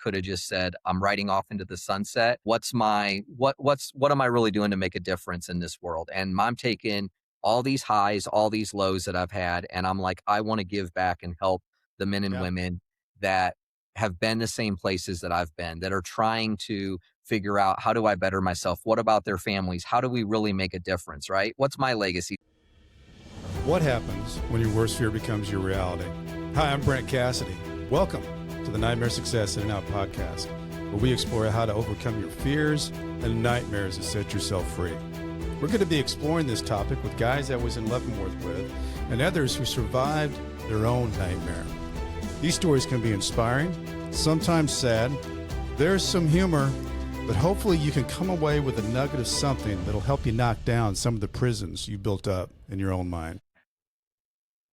could have just said, I'm riding off into the sunset. What am I really doing to make a difference in this world? And I'm taking all these highs, all these lows that I've had, and I'm like, I want to give back and help the men and women that have been the same places that I've been, that are trying to figure out, how do I better myself? What about their families? How do we really make a difference, right? What's my legacy? What happens when your worst fear becomes your reality? Hi, I'm Brent Cassity. Welcome to the Nightmare Success In and Out podcast, where we explore how to overcome your fears and nightmares to set yourself free. We're going to be exploring this topic with guys I was in Leavenworth with and others who survived their own nightmare. These stories can be inspiring, sometimes sad. There's some humor, but hopefully you can come away with a nugget of something that'll help you knock down some of the prisons you built up in your own mind.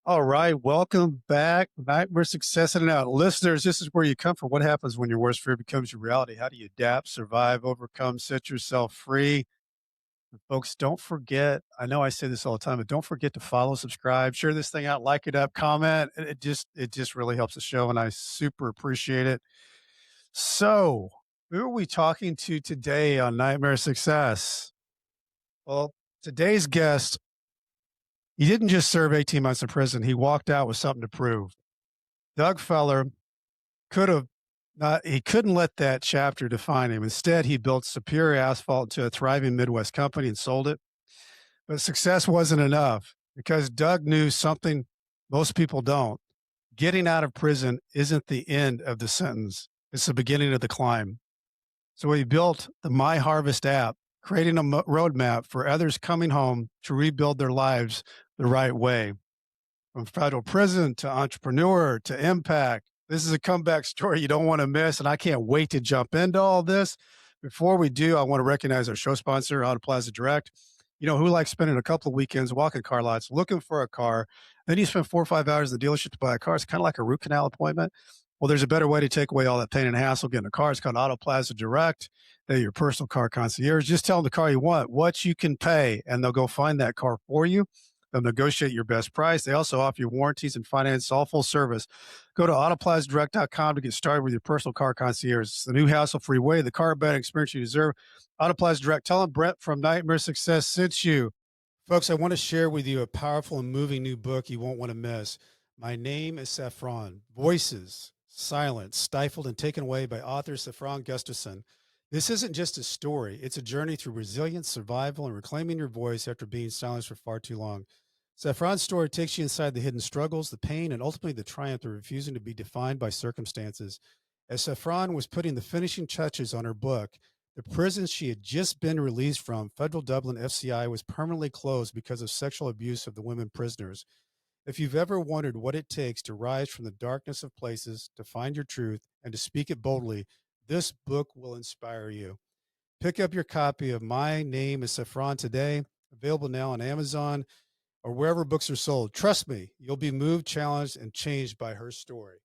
All right, welcome back. Nightmare Success In and Out. Listeners, this is where you come from. What happens when your worst fear becomes your reality? How do you adapt, survive, overcome, set yourself free? And folks, don't forget, I know I say this all the time, but don't forget to follow, subscribe, share this thing out, like it up, comment. It just really helps the show, and I super appreciate it. So, who are we talking to today on Nightmare Success? Well, today's guest, he didn't just serve 18 months in prison. He walked out with something to prove. Doug Feller couldn't let that chapter define him. Instead, he built Superior Asphalt into a thriving Midwest company and sold it. But success wasn't enough because Doug knew something most people don't. Getting out of prison isn't the end of the sentence. It's the beginning of the climb. So he built the MyHarvest app, creating a roadmap for others coming home to rebuild their lives the right way. From federal prison to entrepreneur to impact. This is a comeback story you don't want to miss, and I can't wait to jump into all this. Before we do, I want to recognize our show sponsor, Auto Plaza Direct. You know, who likes spending a couple of weekends walking car lots, looking for a car, then you spend 4 or 5 hours in the dealership to buy a car. It's kind of like a root canal appointment. Well, there's a better way to take away all that pain and hassle getting a car. It's called Auto Plaza Direct. They're your personal car concierge. Just tell them the car you want, what you can pay, and they'll go find that car for you. They'll negotiate your best price. They also offer you warranties and finance, all full service. Go to autoplazadirect.com to get started with your personal car concierge. It's the new hassle-free way, the car buying experience you deserve. Auto Plaza Direct. Tell them Brent from Nightmare Success sent you. Folks, I want to share with you a powerful and moving new book you won't want to miss. My Name is Saffron. Voices, silenced, stifled, and taken away by author Saffron Gustafson. This isn't just a story. It's a journey through resilience, survival, and reclaiming your voice after being silenced for far too long. Saffron's story takes you inside the hidden struggles, the pain, and ultimately the triumph of refusing to be defined by circumstances. As Saffron was putting the finishing touches on her book, the prison she had just been released from, Federal Dublin FCI, was permanently closed because of sexual abuse of the women prisoners. If you've ever wondered what it takes to rise from the darkness of places, to find your truth, and to speak it boldly, this book will inspire you. Pick up your copy of My Name is Saffron today, available now on Amazon or wherever books are sold. Trust me, you'll be moved, challenged, and changed by her story.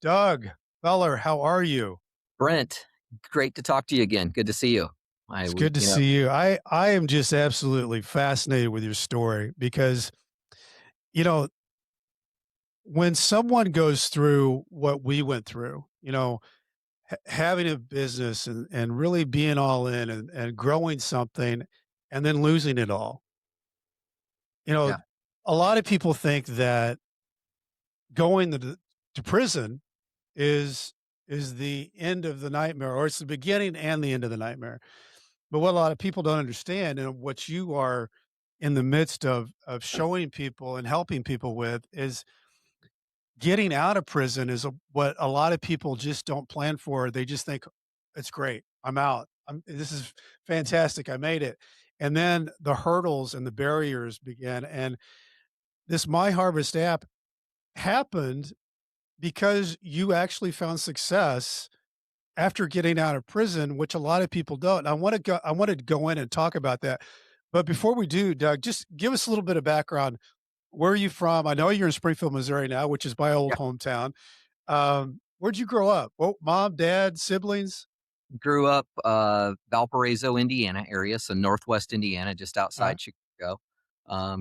Doug Feller, how are you? Brent, great to talk to you again. Good to see you. It's good to see you. I am just absolutely fascinated with your story because, you know, when someone goes through what we went through, you know, having a business and really being all in and growing something and then losing it all, you know, a lot of people think that going to prison is the end of the nightmare, or it's the beginning and the end of the nightmare. But what a lot of people don't understand, and what you are in the midst of showing people and helping people with, is getting out of prison is what a lot of people just don't plan for. They just think, it's great, I'm out. This is fantastic. I made it. And then the hurdles and the barriers begin. And this MyHarvest app happened because you actually found success after getting out of prison, which a lot of people don't. And I wanted to go in and talk about that. But before we do, Doug, just give us a little bit of background. Where are you from? I know you're in Springfield, Missouri now, which is my old hometown. Where'd you grow up? Well, mom, dad, siblings? Grew up Valparaiso, Indiana area, so Northwest Indiana, just outside Chicago.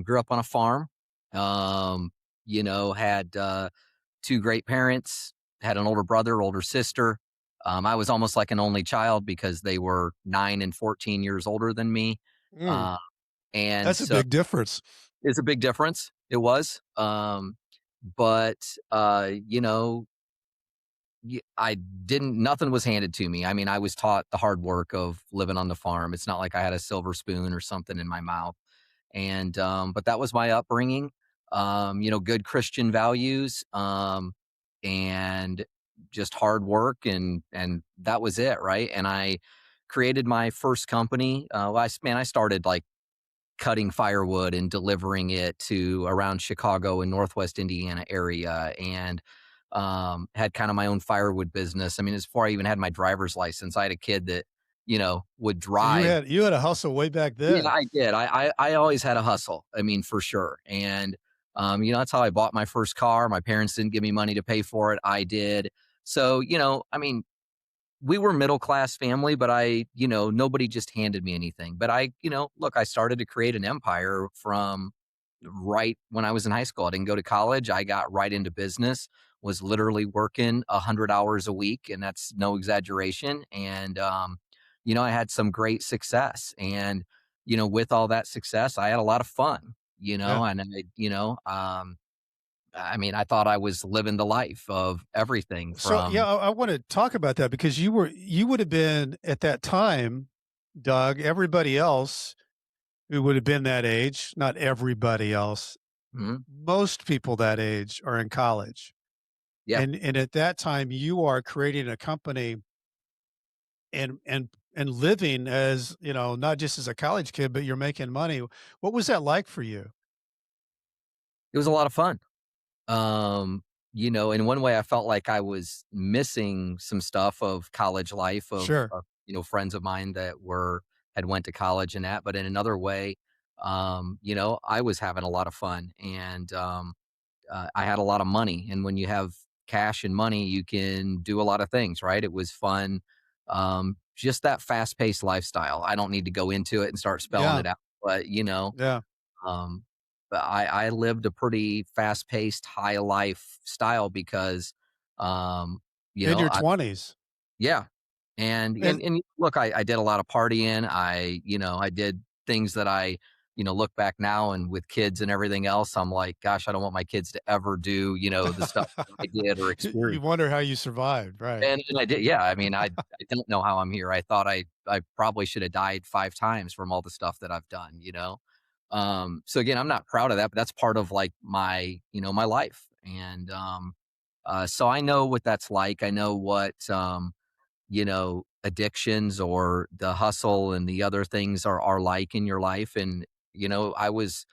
Grew up on a farm. You know, had 2 great parents, had an older brother, older sister. I was almost like an only child because they were 9 and 14 years older than me. Mm, Uh, and that's a so big difference. it's a big difference. It was. But, I didn't, nothing was handed to me. I mean, I was taught the hard work of living on the farm. It's not like I had a silver spoon or something in my mouth. And, but that was my upbringing. Good Christian values, and just hard work, and that was it. Right. And I created my first company. I started like cutting firewood and delivering it to around Chicago and Northwest Indiana area, and had kind of my own firewood business. I mean, as before I even had my driver's license, I had a kid that, would So you drive. had a hustle way back Yeah, then. I did. I always had a hustle. I mean, for sure. And that's how I bought my first car. My parents didn't give me money to pay for it. I did. So, I mean, we were middle class family, but nobody just handed me anything. But look, I started to create an empire from right when I was in high school. I didn't go to college. I got right into business, was literally working 100 hours a week. And that's no exaggeration. And, I had some great success. And, with all that success, I had a lot of fun, Yeah. and I mean, I thought I was living the life of everything So yeah, from. I want to talk about that because you would have been at that time, Doug, everybody else who would have been that age, not everybody else, Mhm. most people that age are in college. Yeah. And at that time you are creating a company and living as, not just as a college kid, but you're making money. What was that like for you? It was a lot of fun. In one way I felt like I was missing some stuff of college life Sure. friends of mine that had went to college and that, but in another way, I was having a lot of fun, and I had a lot of money. And when you have cash and money, you can do a lot of things, right? It was fun. Just that fast paced lifestyle. I don't need to go into it and start spelling Yeah. it out, but Yeah. um, but I lived a pretty fast-paced, high life style because, um, In your I 20s. yeah, and And and and look, I did a lot of partying. I did things that look back now and with kids and everything else, I'm like, gosh, I don't want my kids to ever do, the stuff that I did or you experience. wonder how you survived, right? And I did, yeah. I mean, I don't know how I'm here. I thought I probably should have died 5 times from all the stuff that I've done. So again, I'm not proud of that, but that's part of like my life. And so I know what that's like. I know what addictions or the hustle and the other things are like in your life. And I was,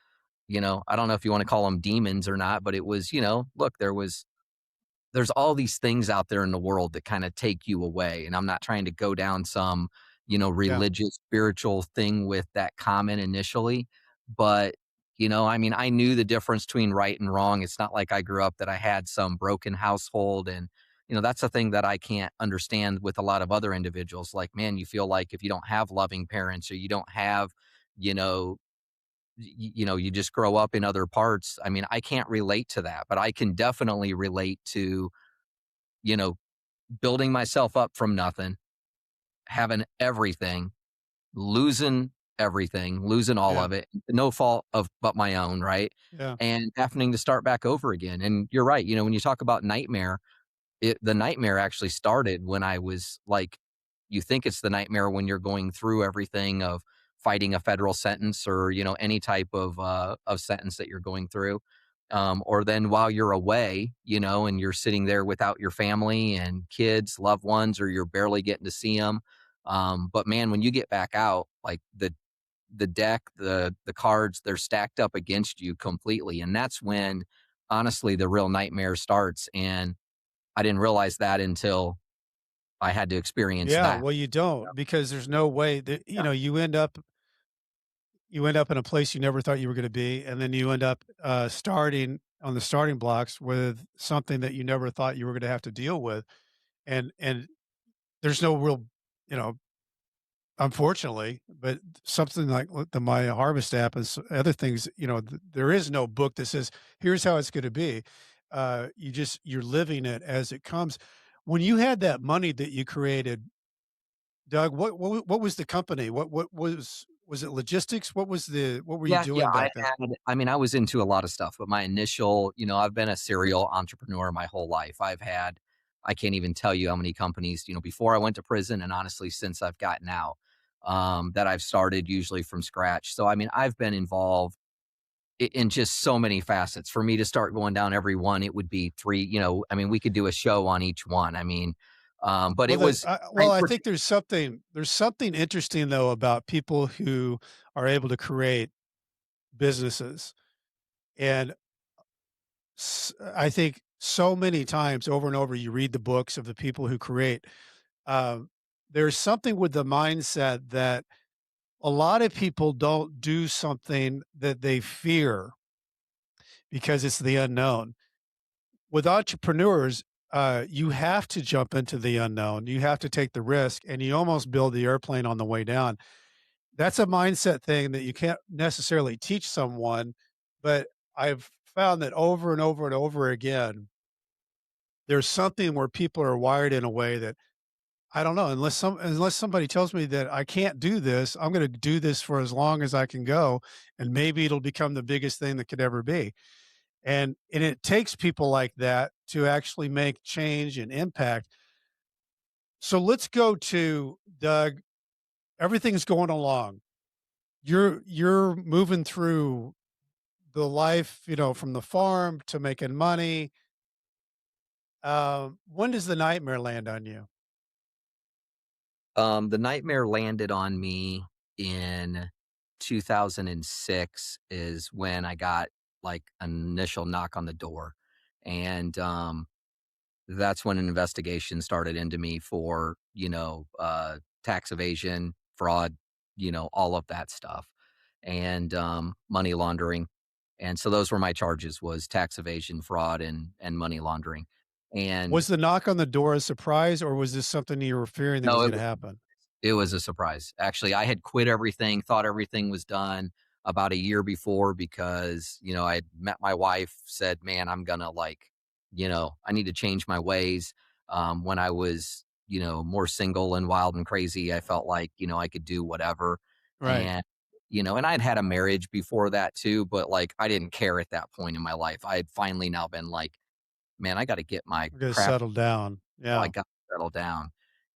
I don't know if you want to call them demons or not, but it was, look, there's all these things out there in the world that kind of take you away. And I'm not trying to go down some, Yeah. religious, spiritual thing with that comment initially. But, I mean, I knew the difference between right and wrong. It's not like I grew up that I had some broken household. And, that's a thing that I can't understand with a lot of other individuals. Like, man, you feel like if you don't have loving parents or you don't have, you know, you just grow up in other parts. I mean, I can't relate to that, but I can definitely relate to, you know, building myself up from nothing, having everything, losing everything, losing all Yeah. of it, no fault of but my own, right? Yeah. And having to start back over again. And you're right, when you talk about nightmare, the nightmare actually started when I was like, you think it's the nightmare when you're going through everything of fighting a federal sentence or any type of sentence that you're going through, or then while you're away, and you're sitting there without your family and kids, loved ones, or you're barely getting to see them. But man, when you get back out, like the deck, the cards, they're stacked up against you completely, and that's when honestly the real nightmare starts. And I didn't realize that until I had to experience Yeah, that. well, you don't because there's no way that Yeah. you end up in a place you never thought you were gonna be, and then you end up, starting on the starting blocks with something that you never thought you were gonna have to deal with, and there's no real, you know, unfortunately, but something like what the MyHarvest app and other things, there is no book that says, "Here's how it's gonna be." you're living it as it comes. When you had that money that you created, Doug, what was the company? What was it logistics? What were you Yeah, yeah, doing back then? I mean, I was into a lot of stuff, but my initial, I've been a serial entrepreneur my whole life. I can't even tell you how many companies, before I went to prison and honestly since I've gotten out, that I've started usually from scratch. So, I mean, I've been involved in just so many facets. For me to start going down every one, it would be three, I mean, we could do a show on each one. I mean, but Well, it was, I think there's something interesting though about people who are able to create businesses, and I think so many times over and over you read the books of the people who create. Um, there's something with the mindset that a lot of people don't do something that they fear because it's the unknown. With entrepreneurs, you have to jump into the unknown. You have to take the risk, and you almost build the airplane on the way down. That's a mindset thing that you can't necessarily teach someone, but I've found that over and over and over again, there's something where people are wired in a way that I don't know, unless somebody tells me that I can't do this, I'm gonna do this for as long as I can go, and maybe it'll become the biggest thing that could ever be. And it takes people like that to actually make change and impact. So let's go to Doug. Everything's going along. You're moving through the life, from the farm to making money. When does the nightmare land on you? the nightmare landed on me in 2006 is when I got like an initial knock on the door. And that's when an investigation started into me for, tax evasion, fraud, all of that stuff, and money laundering. And so those were my charges was tax evasion, fraud, and money laundering. And Was the knock on the door a surprise, or was this something you were fearing that no, was it gonna happen? It was a surprise. Actually, I had quit everything, thought everything was done about a year before because, I had met my wife, said, "Man, I'm gonna I need to change my ways." When I was, more single and wild and crazy, I felt like, I could do whatever. Right. And, and I'd had a marriage before that too, but like I didn't care at that point in my life. I had finally now been like, man, I got to get my We're gonna crap. settle down. I Yeah. got to settle down.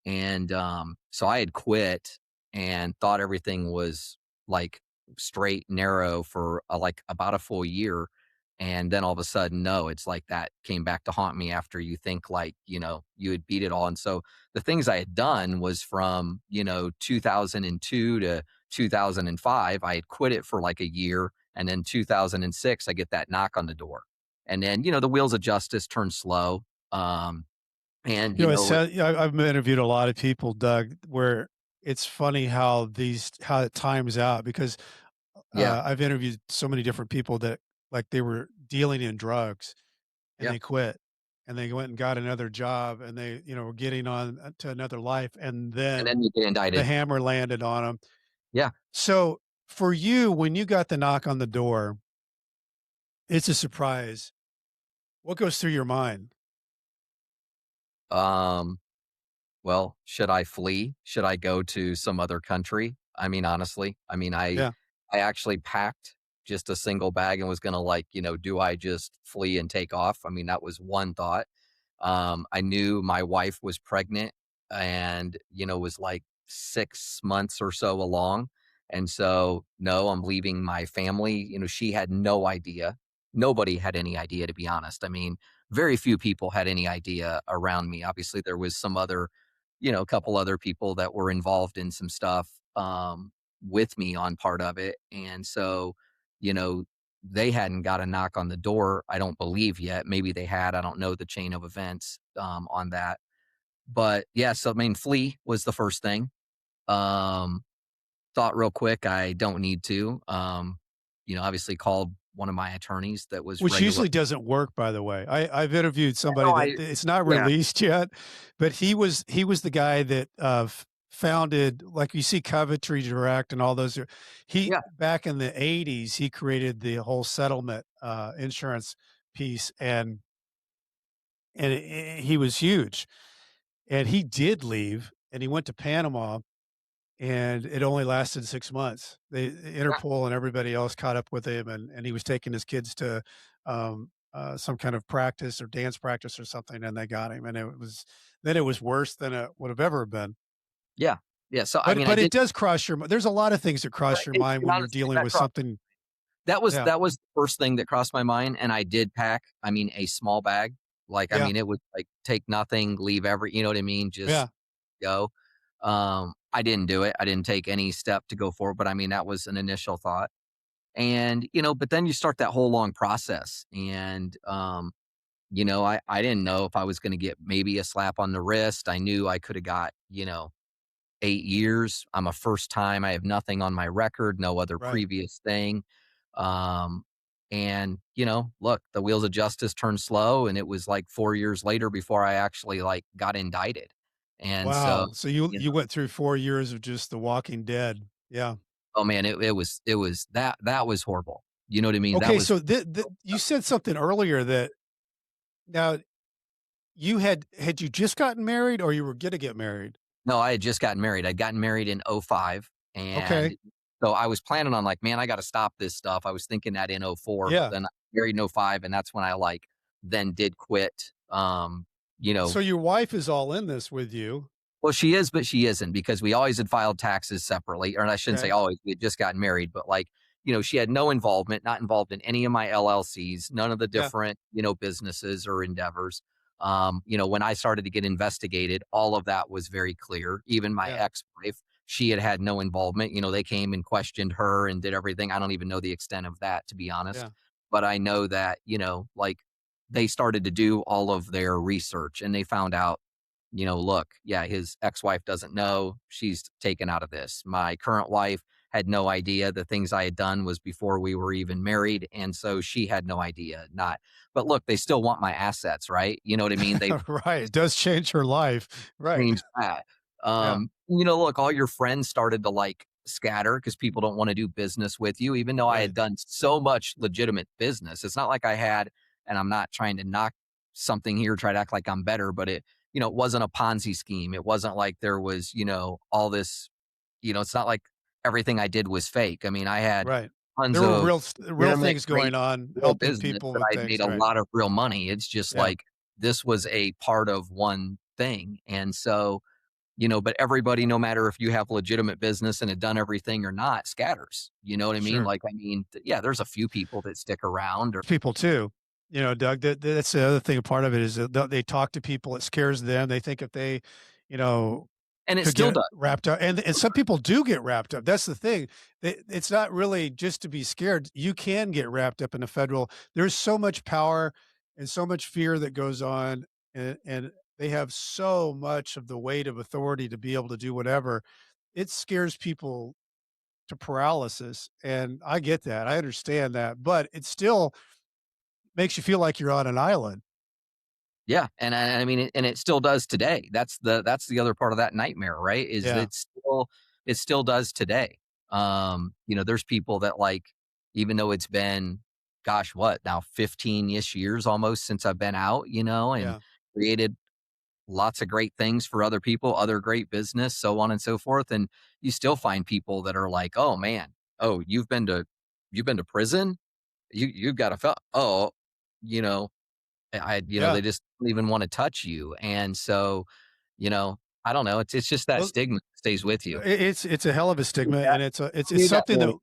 And, so I had quit and thought everything was like straight, narrow for like about a full year. And then all of a sudden, no, it's like that came back to haunt me after you think like, you had beat it all. And so the things I had done was from, 2002 to 2005, I had quit it for like a year. And then 2006, I get that knock on the door. And then, the wheels of justice turn slow. And, I've interviewed a lot of people, Doug, where it's funny how it times out because, yeah, I've interviewed so many different people that, like, they were dealing in drugs and yeah. they quit, and they went and got another job, and they, were getting on, to another life, and And then then you get the indicted. hammer landed on them. Yeah. So, for you, when you got the knock on the door, it's a surprise. What goes through your mind? Um, well, should I flee? Should I go to some other country? I mean, honestly, I mean, Yeah. I actually packed just a single bag and was gonna like, do I just flee and take off? I mean, that was one thought. I knew my wife was pregnant and, was like 6 months or so along. And so, no, I'm leaving my family. She had no idea. Nobody had any idea, to be honest. I mean, very few people had any idea around me. Obviously, there was some other, a couple other people that were involved in some stuff with me on part of it. And so, you know, they hadn't got a knock on the door, I don't believe yet. Maybe they had. I don't know the chain of events on that. But yeah, so I mean, flee was the first thing. Um, Thought real quick, I don't need to. Obviously called one of my attorneys that was Which regular. usually doesn't work, by the way. I've interviewed somebody No, that it's not yeah, released yet, but he was the guy that, founded, like, you see Coventry Direct and all those he yeah, back in the '80s, he created the whole settlement, insurance piece, and and he was huge, and he did leave, and he went to Panama, and it only lasted 6 months. Yeah. Interpol and everybody else caught up with him, and he was taking his kids to, some kind of practice or dance practice or something, and they got him, and it was worse than it would have ever been. Yeah. Yeah. So, I But mean, I but it did, does cross your there's a lot of things that cross your mind and when you're honestly, dealing with something. Yeah, that was the first thing that crossed my mind, and I did pack, I mean, a small bag. Like, I yeah, mean, it was like, take nothing, leave you know what I mean? Just yeah. go. I didn't do it. I didn't take any step to go forward, but I mean, that was an initial thought. And, but then you start that whole long process. And, I didn't know if I was going to get maybe a slap on the wrist. I knew I could have got, 8 years. I'm a first time. I have nothing on my record, no other Right. previous thing. Um, and, look, the wheels of justice turned slow. And it was like 4 years later before I actually like got indicted. And so, Wow. So you you know, you went through 4 years of just The Walking Dead. Yeah. oh man, it was that was horrible. You know what I mean? That Okay, was so you said something earlier that now had you just gotten married or you were gonna get married? No, I had just gotten married. I'd gotten married in '05, Okay. and so I was planning on like, man, I got to stop this stuff. I was thinking that in '04, but Yeah. then I married in '05, and that's when I like then did quit. You So know, your wife is all in this with you. well, she is, but she isn't because we always had filed taxes separately, or I shouldn't say Okay. always. We had just gotten married, but like, she had no involvement, not involved in any of my LLCs, none of the Yeah. different, businesses or endeavors. When I started to get investigated, all of that was very clear. Even my Yeah. ex-wife, she had no involvement. They came and questioned her and did everything. I don't even know the extent of that, to be honest. Yeah. But I know that, like they started to do all of their research and they found out, look, yeah, his ex-wife doesn't know. She's taken out of this. My current wife had no idea the things I had done was before we were even married. And so she had no idea. But look, they still want my assets, right? You know what I mean? They Right. It does change her life. Right. changed that. Yeah. Look, all your friends started to like scatter because people don't want to do business with you, even though I had Right. done so much legitimate business. It's not like I had, and I'm not trying to knock something here, try to act like I'm better, but it wasn't a Ponzi scheme. It wasn't like there was, all this, it's not like everything I did was fake. I mean, I had Right. tons There were of real legitimate, things great, going on, real helping business people that with I'd made things, a right. lot of real money. It's just Yeah. like this was a part of one thing. And so, but everybody, no matter if you have legitimate business and had done everything or not, scatters. You know what I mean? Sure. Like, I mean, yeah, there's a few people that stick around or, People too. Doug, that's the other thing, a part of it is that they talk to people, it scares them, they think if they, you know, and it could still get does. wrapped up, and some people do get wrapped up, that's the thing. It's not really just to be scared, you can get wrapped up in a federal there's so much power and so much fear that goes on, and they have so much of the weight of authority to be able to do whatever. It scares people to paralysis, and I get that, I understand that, but it still makes you feel like you're on an island. Yeah, and I mean, and it still does today. That's the other part of that nightmare, right? Is Yeah, that it still does today. There's people that like, even though it's been, gosh, what now, 15-ish years almost since I've been out, and yeah, created lots of great things for other people, other great business, so on and so forth. And you still find people that are like, oh man, oh, you've been to prison, you've got a oh, you know, yeah. they just don't even wanna touch you, and so, you know, I don't know, it's just that Well, stigma that stays with you. it's a hell of a Need stigma, that and it's need that something that more.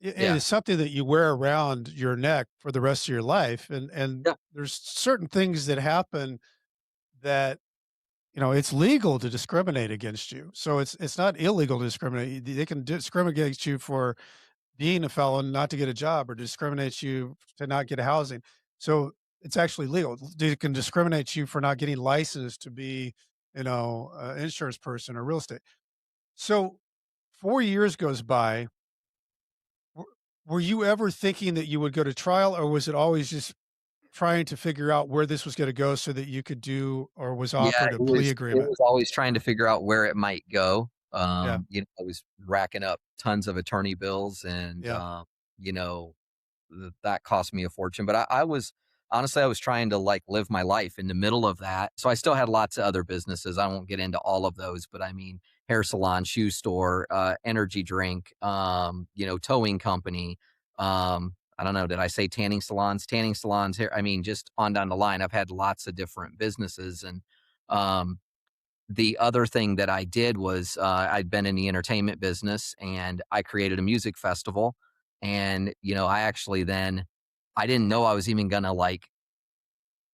it Yeah, is something that you wear around your neck for the rest of your life, and yeah, there's certain things that happen that, it's legal to discriminate against you. So it's not illegal to discriminate. They can discriminate against you for being a felon, not to get a job, or discriminate you to not get a housing. So it's actually legal. They can discriminate you for not getting licensed to be, an insurance person or real estate. So 4 years goes by. Were, were you ever thinking that you would go to trial, or was it always just trying to figure out where this was going to go so that you could do or was yeah, offered a plea it agreement? was always trying to figure out where it might go. Yeah. I was racking up tons of attorney bills and, Yeah. you know, that cost me a fortune, but I was honestly, I was trying to like live my life in the middle of that. So I still had lots of other businesses. I won't get into all of those, but I mean, hair salon, shoe store, energy drink, towing company. I don't know. Did I say tanning salons? Tanning salons here. I mean, just on down the line, I've had lots of different businesses. And um, the other thing that I did was I'd been in the entertainment business and I created a music festival. And, I actually then, I didn't know I was even going to like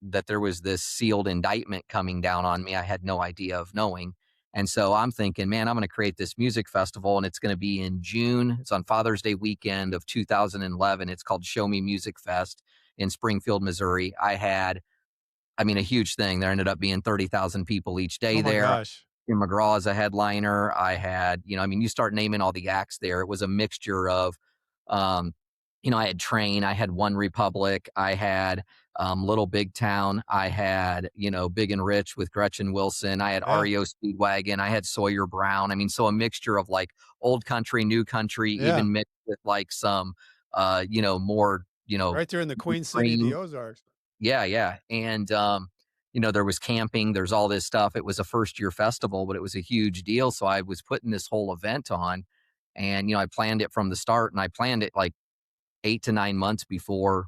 that there was this sealed indictment coming down on me. I had no idea of knowing. And so I'm thinking, man, I'm going to create this music festival and it's going to be in June. It's on Father's Day weekend of 2011. It's called Show Me Music Fest in Springfield, Missouri. A huge thing. There ended up being 30,000 people each day Oh my there. gosh. Tim McGraw as a headliner. I had, you start naming all the acts there. It was a mixture of, um, I had Train, I had One Republic, I had Little Big Town, I had, Big and Rich with Gretchen Wilson, I had Yeah. REO Speedwagon, I had Sawyer Brown. So a mixture of like old country, new country, Yeah. even mixed with like some, more, Right there in the Queen City of the green. Ozarks. Yeah, yeah. And, there was camping, there's all this stuff. It was a first year festival, but it was a huge deal. So I was putting this whole event on and, I planned it from the start and I planned it like 8 to 9 months before,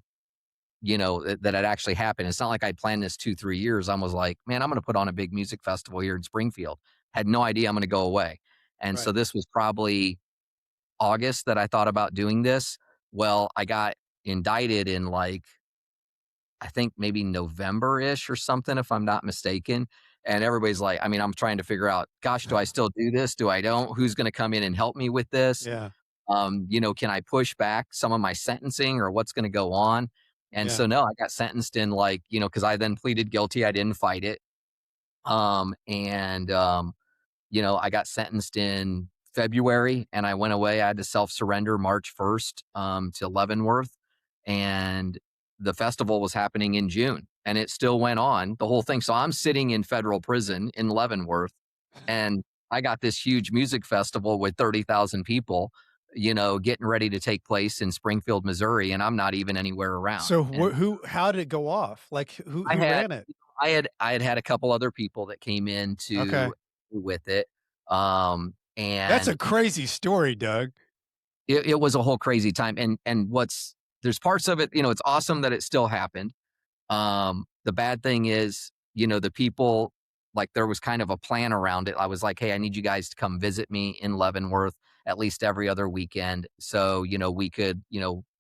that it actually happened. It's not like I planned this 2, 3 years. I was like, man, I'm going to put on a big music festival here in Springfield. Had no idea I'm going to go away. And so Right. this was probably August that I thought about doing this. Well, I got indicted in like, I think maybe November-ish or something, if I'm not mistaken. And everybody's like, I'm trying to figure out, gosh, do I still do this? Do I don't? Who's going to come in and help me with this? Yeah. Can I push back some of my sentencing or what's going to go on? And Yeah. so, no, I got sentenced in like, because I then pleaded guilty. I didn't fight it. I got sentenced in February and I went away. I had to self-surrender March 1st to Leavenworth. And the festival was happening in June and it still went on the whole thing. So I'm sitting in federal prison in Leavenworth and I got this huge music festival with 30,000 people, getting ready to take place in Springfield, Missouri. And I'm not even anywhere around. So And how did it go off? Like I who had, ran it? I had a couple other people that came in Okay. to with it. That's a And crazy story, Doug. it was a whole crazy time. And there's parts of it, it's awesome that it still happened. The bad thing is, the people, like there was kind of a plan around it. I was like, hey, I need you guys to come visit me in Leavenworth at least every other weekend. So, we could,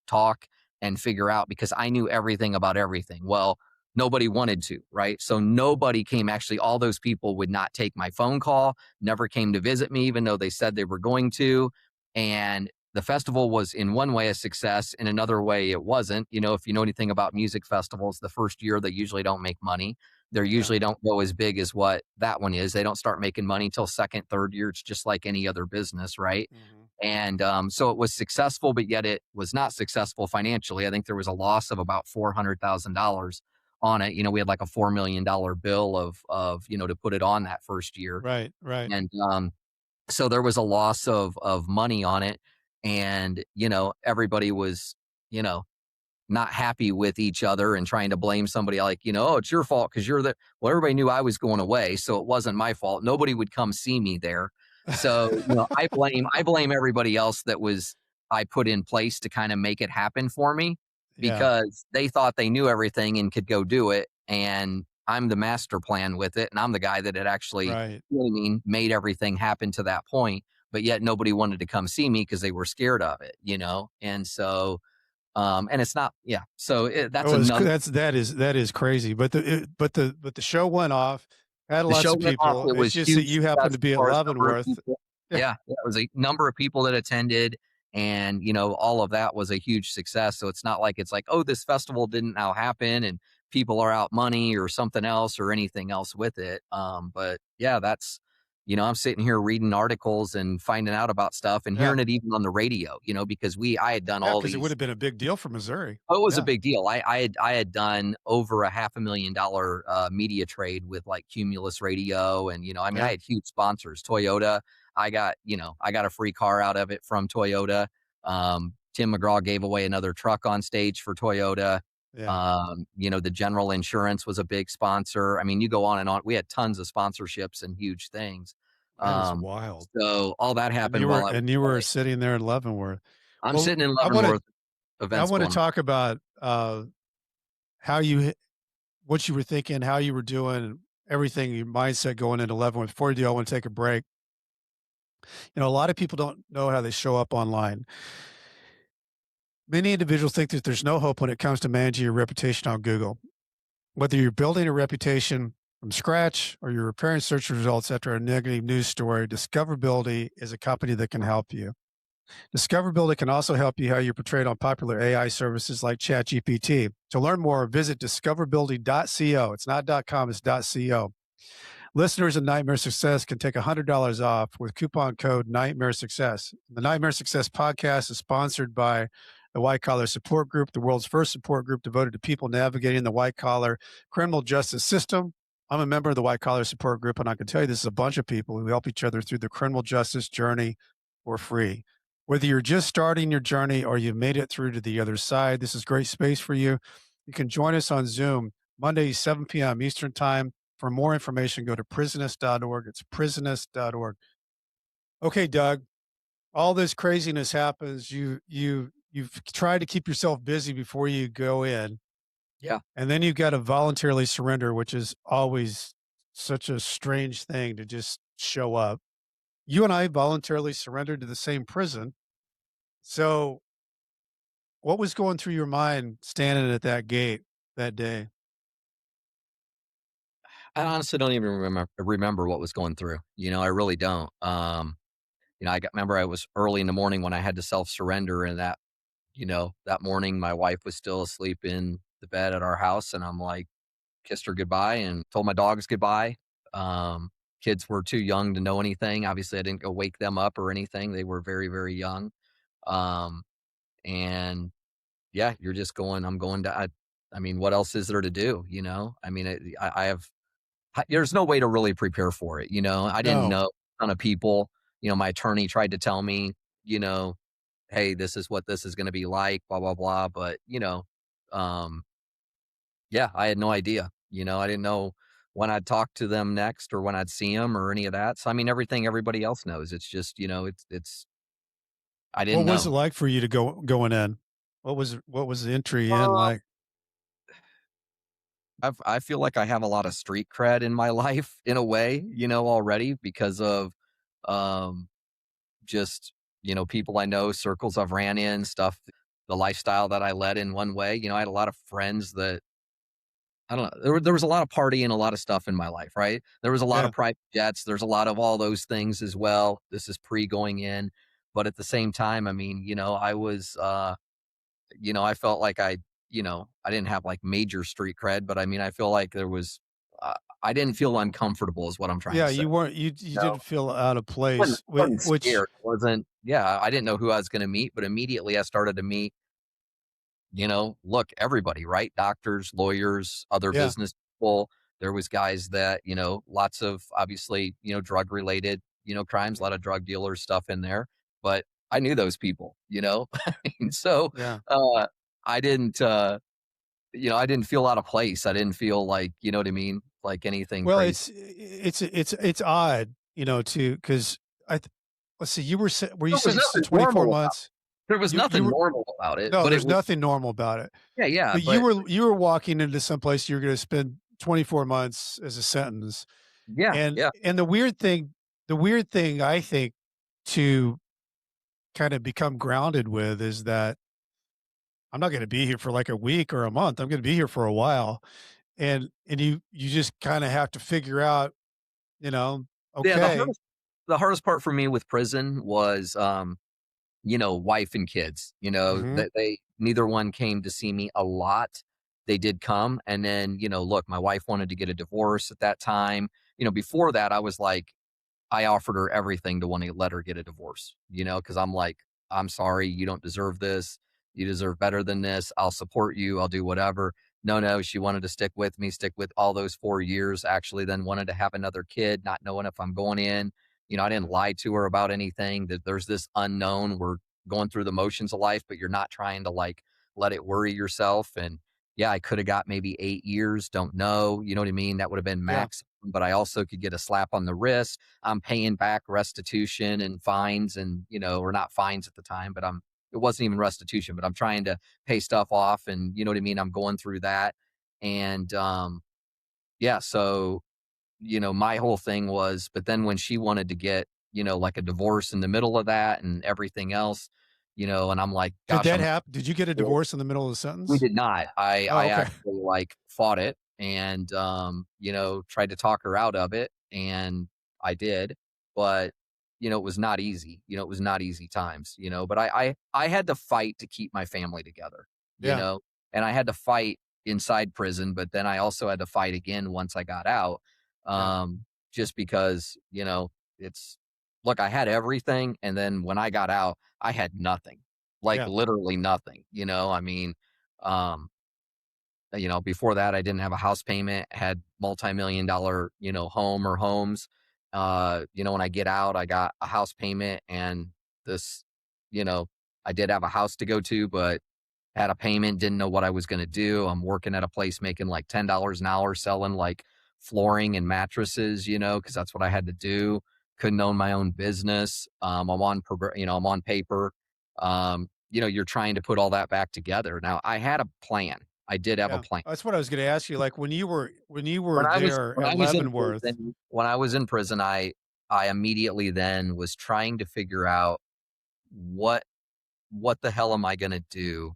talk and figure out because I knew everything about everything. Well, nobody wanted to, right? So nobody came. Actually, all those people would not take my phone call, never came to visit me, even though they said they were going to. And the festival was in one way a success. In another way, it wasn't. If you know anything about music festivals, the first year, they usually don't make money. They Yeah. usually don't go as big as what that one is. They don't start making money until second, third year. It's just like any other business, right? Mhm. And so it was successful, but yet it was not successful financially. I think there was a loss of about $400,000 on it. We had like a $4 million bill of to put it on that first year. Right, right. And so there was a loss of money on it. And, everybody was, you know, not happy with each other and trying to blame somebody like, oh, it's your fault because you're the, well, everybody knew I was going away. So it wasn't my fault. Nobody would come see me there. So, I blame everybody else I put in place to kind of make it happen for me Yeah. because they thought they knew everything and could go do it. And I'm the master plan with it. And I'm the guy that had actually, Right. made everything happen to that point. But yet nobody wanted to come see me because they were scared of it, And so, and it's not, yeah. So that's another. That is crazy. But the show went off, had The lots show of went off. people. It It's was just that huge you happen success to as be at far as number of Leavenworth. people. Yeah. Yeah, it was a number of people that attended, and all of that was a huge success. So it's not like it's like, oh, this festival didn't now happen, and people are out money or something else or anything else with it. But yeah, that's I'm sitting here reading articles and finding out about stuff and Yeah. hearing it even on the radio. Because I had done Yeah, all because it would these. have been a big deal for Missouri. Oh, it was a Yeah. big deal. I had done over a $500,000 media trade with like Cumulus Radio, and I Yeah. had huge sponsors. Toyota, I got a free car out of it from Toyota. Tim McGraw gave away another truck on stage for Toyota. Yeah. The general insurance was a big sponsor. I mean, you go on and on. We had tons of sponsorships and huge things. That is Um, wild. so all that And happened you while were I was and you were playing. sitting there in Leavenworth. I'm Well, sitting in I wanna Leavenworth, I events wanna going on. talk about, how you what you were thinking, how you were doing, everything, your mindset going into Leavenworth. Before you do, I wanna take a break. A lot of people don't know how they show up online. Many individuals think that there's no hope when it comes to managing your reputation on Google. Whether you're building a reputation from scratch or you're repairing search results after a negative news story, Discoverability is a company that can help you. Discoverability can also help you how you're portrayed on popular AI services like ChatGPT. To learn more, visit discoverability.co. It's not .com, it's .co. Listeners of Nightmare Success can take $100 off with coupon code Nightmare Success. The Nightmare Success podcast is sponsored by the White Collar Support Group, the world's first support group devoted to people navigating the white collar criminal justice system. I'm a member of the White Collar Support Group, and I can tell you this is a bunch of people who help each other through the criminal justice journey for free. Whether you're just starting your journey or you've made it through to the other side, this is great space for you. You can join us on Zoom Monday, 7 p.m. Eastern Time. For more information, go to prisonist.org. It's prisonist.org. Okay, Doug, all this craziness happens. You've tried to keep yourself busy before you go in, Yeah. and then you've got to voluntarily surrender, which is always such a strange thing to just show up. You and I voluntarily surrendered to the same prison. So, what was going through your mind standing at that gate that day? I honestly don't even remember what was going through. I really don't. Remember I was early in the morning when I had to self surrender, and that morning my wife was still asleep in the bed at our house, and I'm like, kissed her goodbye and told my dogs goodbye. Um, Kids were too young to know anything. Obviously, I didn't go wake them up or anything. They were very, very young. Um, and yeah, you're just going. I'm going to. I mean, what else is there to do? I mean, I have there's no way to really prepare for it. I didn't No. know a ton of people. My attorney tried to tell me, you know, hey, this is what this is going to be like, blah, blah, blah. But, um, yeah, I had no idea. I didn't know when I'd talk to them next or when I'd see them or any of that. So, I mean, everything everybody else knows. It's just, I What didn't was it know. like for you to going in? What was the entry in Uh, like? I feel like I have a lot of street cred in my life in a way, already because of, um, just, people I know, circles I've ran in, stuff, the lifestyle that I led in one way. I had a lot of friends that I don't know. There was a lot of partying, a lot of stuff in my life, right? There was a lot Yeah. of private jets. There's a lot of all those things as well. This is pre going in, but at the same time, I mean, I was, I felt like I didn't have like major street cred, but I mean, I feel like I didn't feel uncomfortable, is what I'm trying Yeah, to say. you weren't you No, didn't feel out of wasn't place, wasn't which scared. Wasn't Yeah. I didn't know who I was going to meet, but immediately I started to meet look, everybody, right? Doctors, lawyers, other yeah, business people. There was guys that, lots of obviously, drug related, crimes, a lot of drug dealers stuff in there. But I knew those people, And so yeah. uh I didn't I didn't feel out of place. I didn't feel like, you know what I mean? Like anything Well, crazy. it's odd, to because let's see, were you There was sentenced to nothing 24 normal about months? There was You nothing were normal about it, No, but it there's was nothing normal about it. yeah, yeah, But you but were you were walking into some place you're gonna spend 24 months as a sentence. yeah, And yeah. and the weird thing I think to kind of become grounded with is that I'm not gonna be here for like a week or a month. I'm gonna be here for a while. And you just kinda have to figure out, you know, Yeah, okay. the hardest part for me with prison was wife and kids. Mhm. That they neither one came to see me a lot. They did come, and then, look, my wife wanted to get a divorce at that time. Before that, I was like, I offered her everything to want to let her get a divorce, because I'm like, I'm sorry, you don't deserve this. You deserve better than this. I'll support you. I'll do whatever. No, no, she wanted to stick with me, stick with all those 4 years, actually, then wanted to have another kid, not knowing if I'm going in. I didn't lie to her about anything, that there's this unknown. We're going through the motions of life, but you're not trying to like let it worry yourself. And, yeah, I could have got maybe 8 years. Don't know. You know what I mean? That would have been Yeah. max. But I also could get a slap on the wrist. I'm paying back restitution and fines and, or not fines at the time, but it wasn't even restitution, but I'm trying to pay stuff off and you know what I mean? I'm going through that. And, yeah, so, my whole thing was, but then when she wanted to get, like a divorce in the middle of that and everything else, and I'm like, Did gosh, that happen? Did you get a divorce in the middle of the we sentence? did not. Oh, I okay. actually like fought it and tried to talk her out of it and I did, but it was not easy. It was not easy times, but I had to fight to keep my family together, Yeah. and I had to fight inside prison, but then I also had to fight again once I got out. Yeah. Just because, it's look, I had everything and then when I got out, I had nothing. Like Yeah. literally nothing, I mean, um, before that I didn't have a house payment, had multi-million dollar, home or homes. When I get out, I got a house payment and this, you know, I did have a house to go to, but had a payment, didn't know what I was going to do. I'm working at a place making like $10 an hour selling like flooring and mattresses, because that's what I had to do. Couldn't own my own business. I'm on paper. You're trying to put all that back together. Now I had a plan. I did have a Yeah. plan. That's what I was gonna ask you. Like when you were there When at I was in Leavenworth. prison, I immediately then was trying to figure out what what the hell am I going to do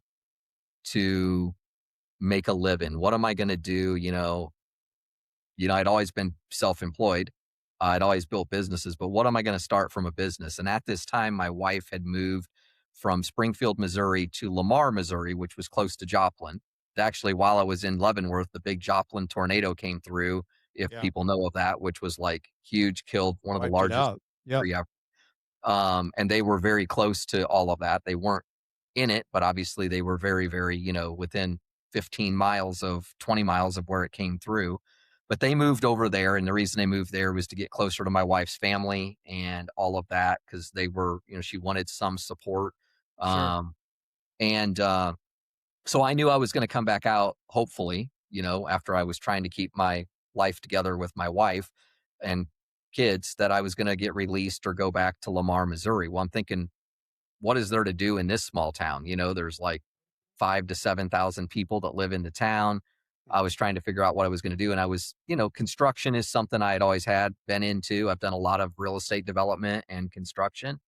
to make a living? What am I going to do? I'd always been self-employed. I'd always built businesses, but what am I going to start from a business? And at this time, my wife had moved from Springfield, Missouri to Lamar, Missouri, which was close to Joplin. Actually, while I was in Leavenworth, the big Joplin tornado came through, if Yeah. people know of that, which was like huge, killed one of the Wiped it largest out. Yep. and they were very close to all of that. They weren't in it, but obviously they were very, very, within 15 miles of 20 miles of where it came through. But they moved over there. And the reason they moved there was to get closer to my wife's family and all of that because they were, she wanted some support. Sure. Um, and so I knew I was going to come back out, hopefully, after I was trying to keep my life together with my wife and kids, that I was going to get released or go back to Lamar, Missouri. Well, I'm thinking, what is there to do in this small town? There's like 5 to 7,000 people that live in the town. I was trying to figure out what I was going to do. And I was, construction is something I had always been into. I've done a lot of real estate development and construction.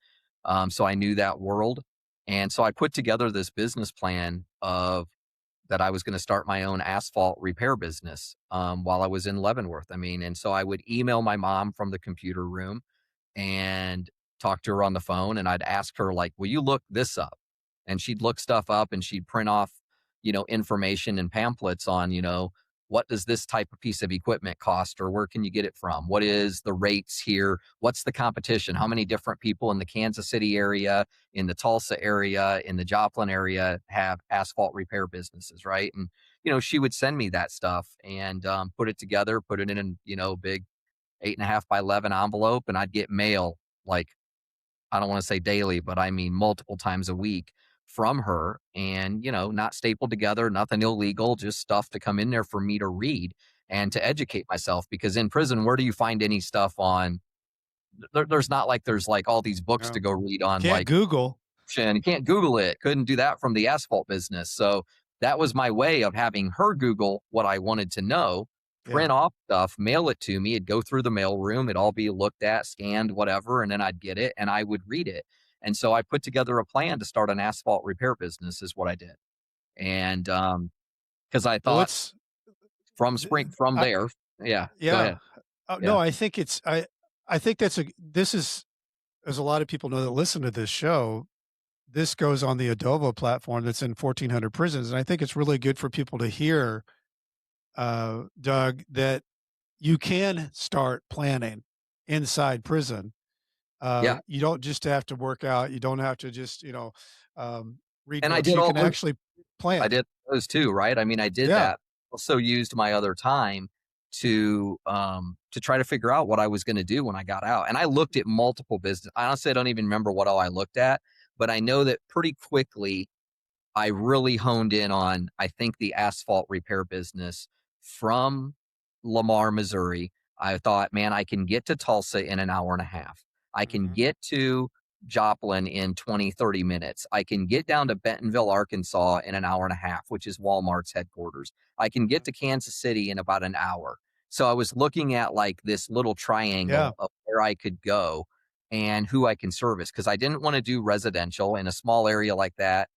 So I knew that world. And so I put together this business plan of that I was going to start my own asphalt repair business while I was in Leavenworth. And so I would email my mom from the computer room and talk to her on the phone. And I'd ask her, like, will you look this up? And she'd look stuff up and she'd print off, information and pamphlets on, what does this type of piece of equipment cost or where can you get it from? What is the rates here? What's the competition? How many different people in the Kansas City area, in the Tulsa area, in the Joplin area have asphalt repair businesses, right? And, she would send me that stuff and put it together, put it in, big 8.5 by 11 envelope. And I'd get mail like, I don't want to say daily, but I mean multiple times a week from her and, not stapled together, nothing illegal, just stuff to come in there for me to read and to educate myself. Because in prison, where do you find any stuff on? There's not like there's like all these books No. to go read on, Can't like, Google. and you can't Google it. Couldn't do that from the asphalt business. So that was my way of having her Google what I wanted to know, Yeah. print off stuff, mail it to me. It'd go through the mail room. It'd all be looked at, scanned, whatever. And then I'd get it and I would read it. And so I put together a plan to start an asphalt repair business is what I did. And because I Well, thought it's from I, there. Yeah. Go yeah. ahead. No, Yeah. I think I think this is, as a lot of people know that listen to this show, this goes on the Adovo platform that's in 1,400 prisons. And I think it's really good for people to hear, Doug, that you can start planning inside prison. Yeah. You don't just have to work out. You don't have to just, read And I books. did You all can those. actually I plan. did those too, right? I did Yeah. that. Also used my other time to try to figure out what I was going to do when I got out. And I looked at multiple business. Honestly, I don't even remember what all I looked at, but I know that pretty quickly I really honed in on, I think, the asphalt repair business from Lamar, Missouri. I thought, man, I can get to Tulsa in an hour and a half. I can Hmm. get to Joplin in 20, 30 minutes. I can get down to Bentonville, Arkansas in an hour and a half, which is Walmart's headquarters. I can get to Kansas City in about an hour. So I was looking at like this little Yeah. triangle of where I could go and who I can service because I didn't want to do residential in a small area like that.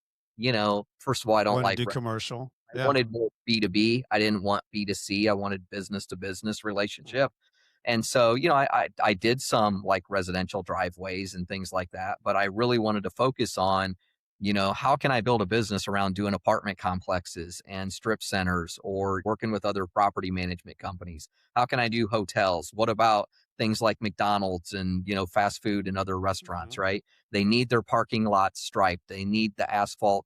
First of all, I You don't want to like do commercial. I Yeah. wanted more B2B. I didn't want B2C. I wanted business to business relationship. And so, I did some like residential driveways and things like that, but I really wanted to focus on, how can I build a business around doing apartment complexes and strip centers or working with other property management companies? How can I do hotels? What about things like McDonald's and, fast food and other restaurants, Hmm. right? They need their parking lots striped. They need the asphalt,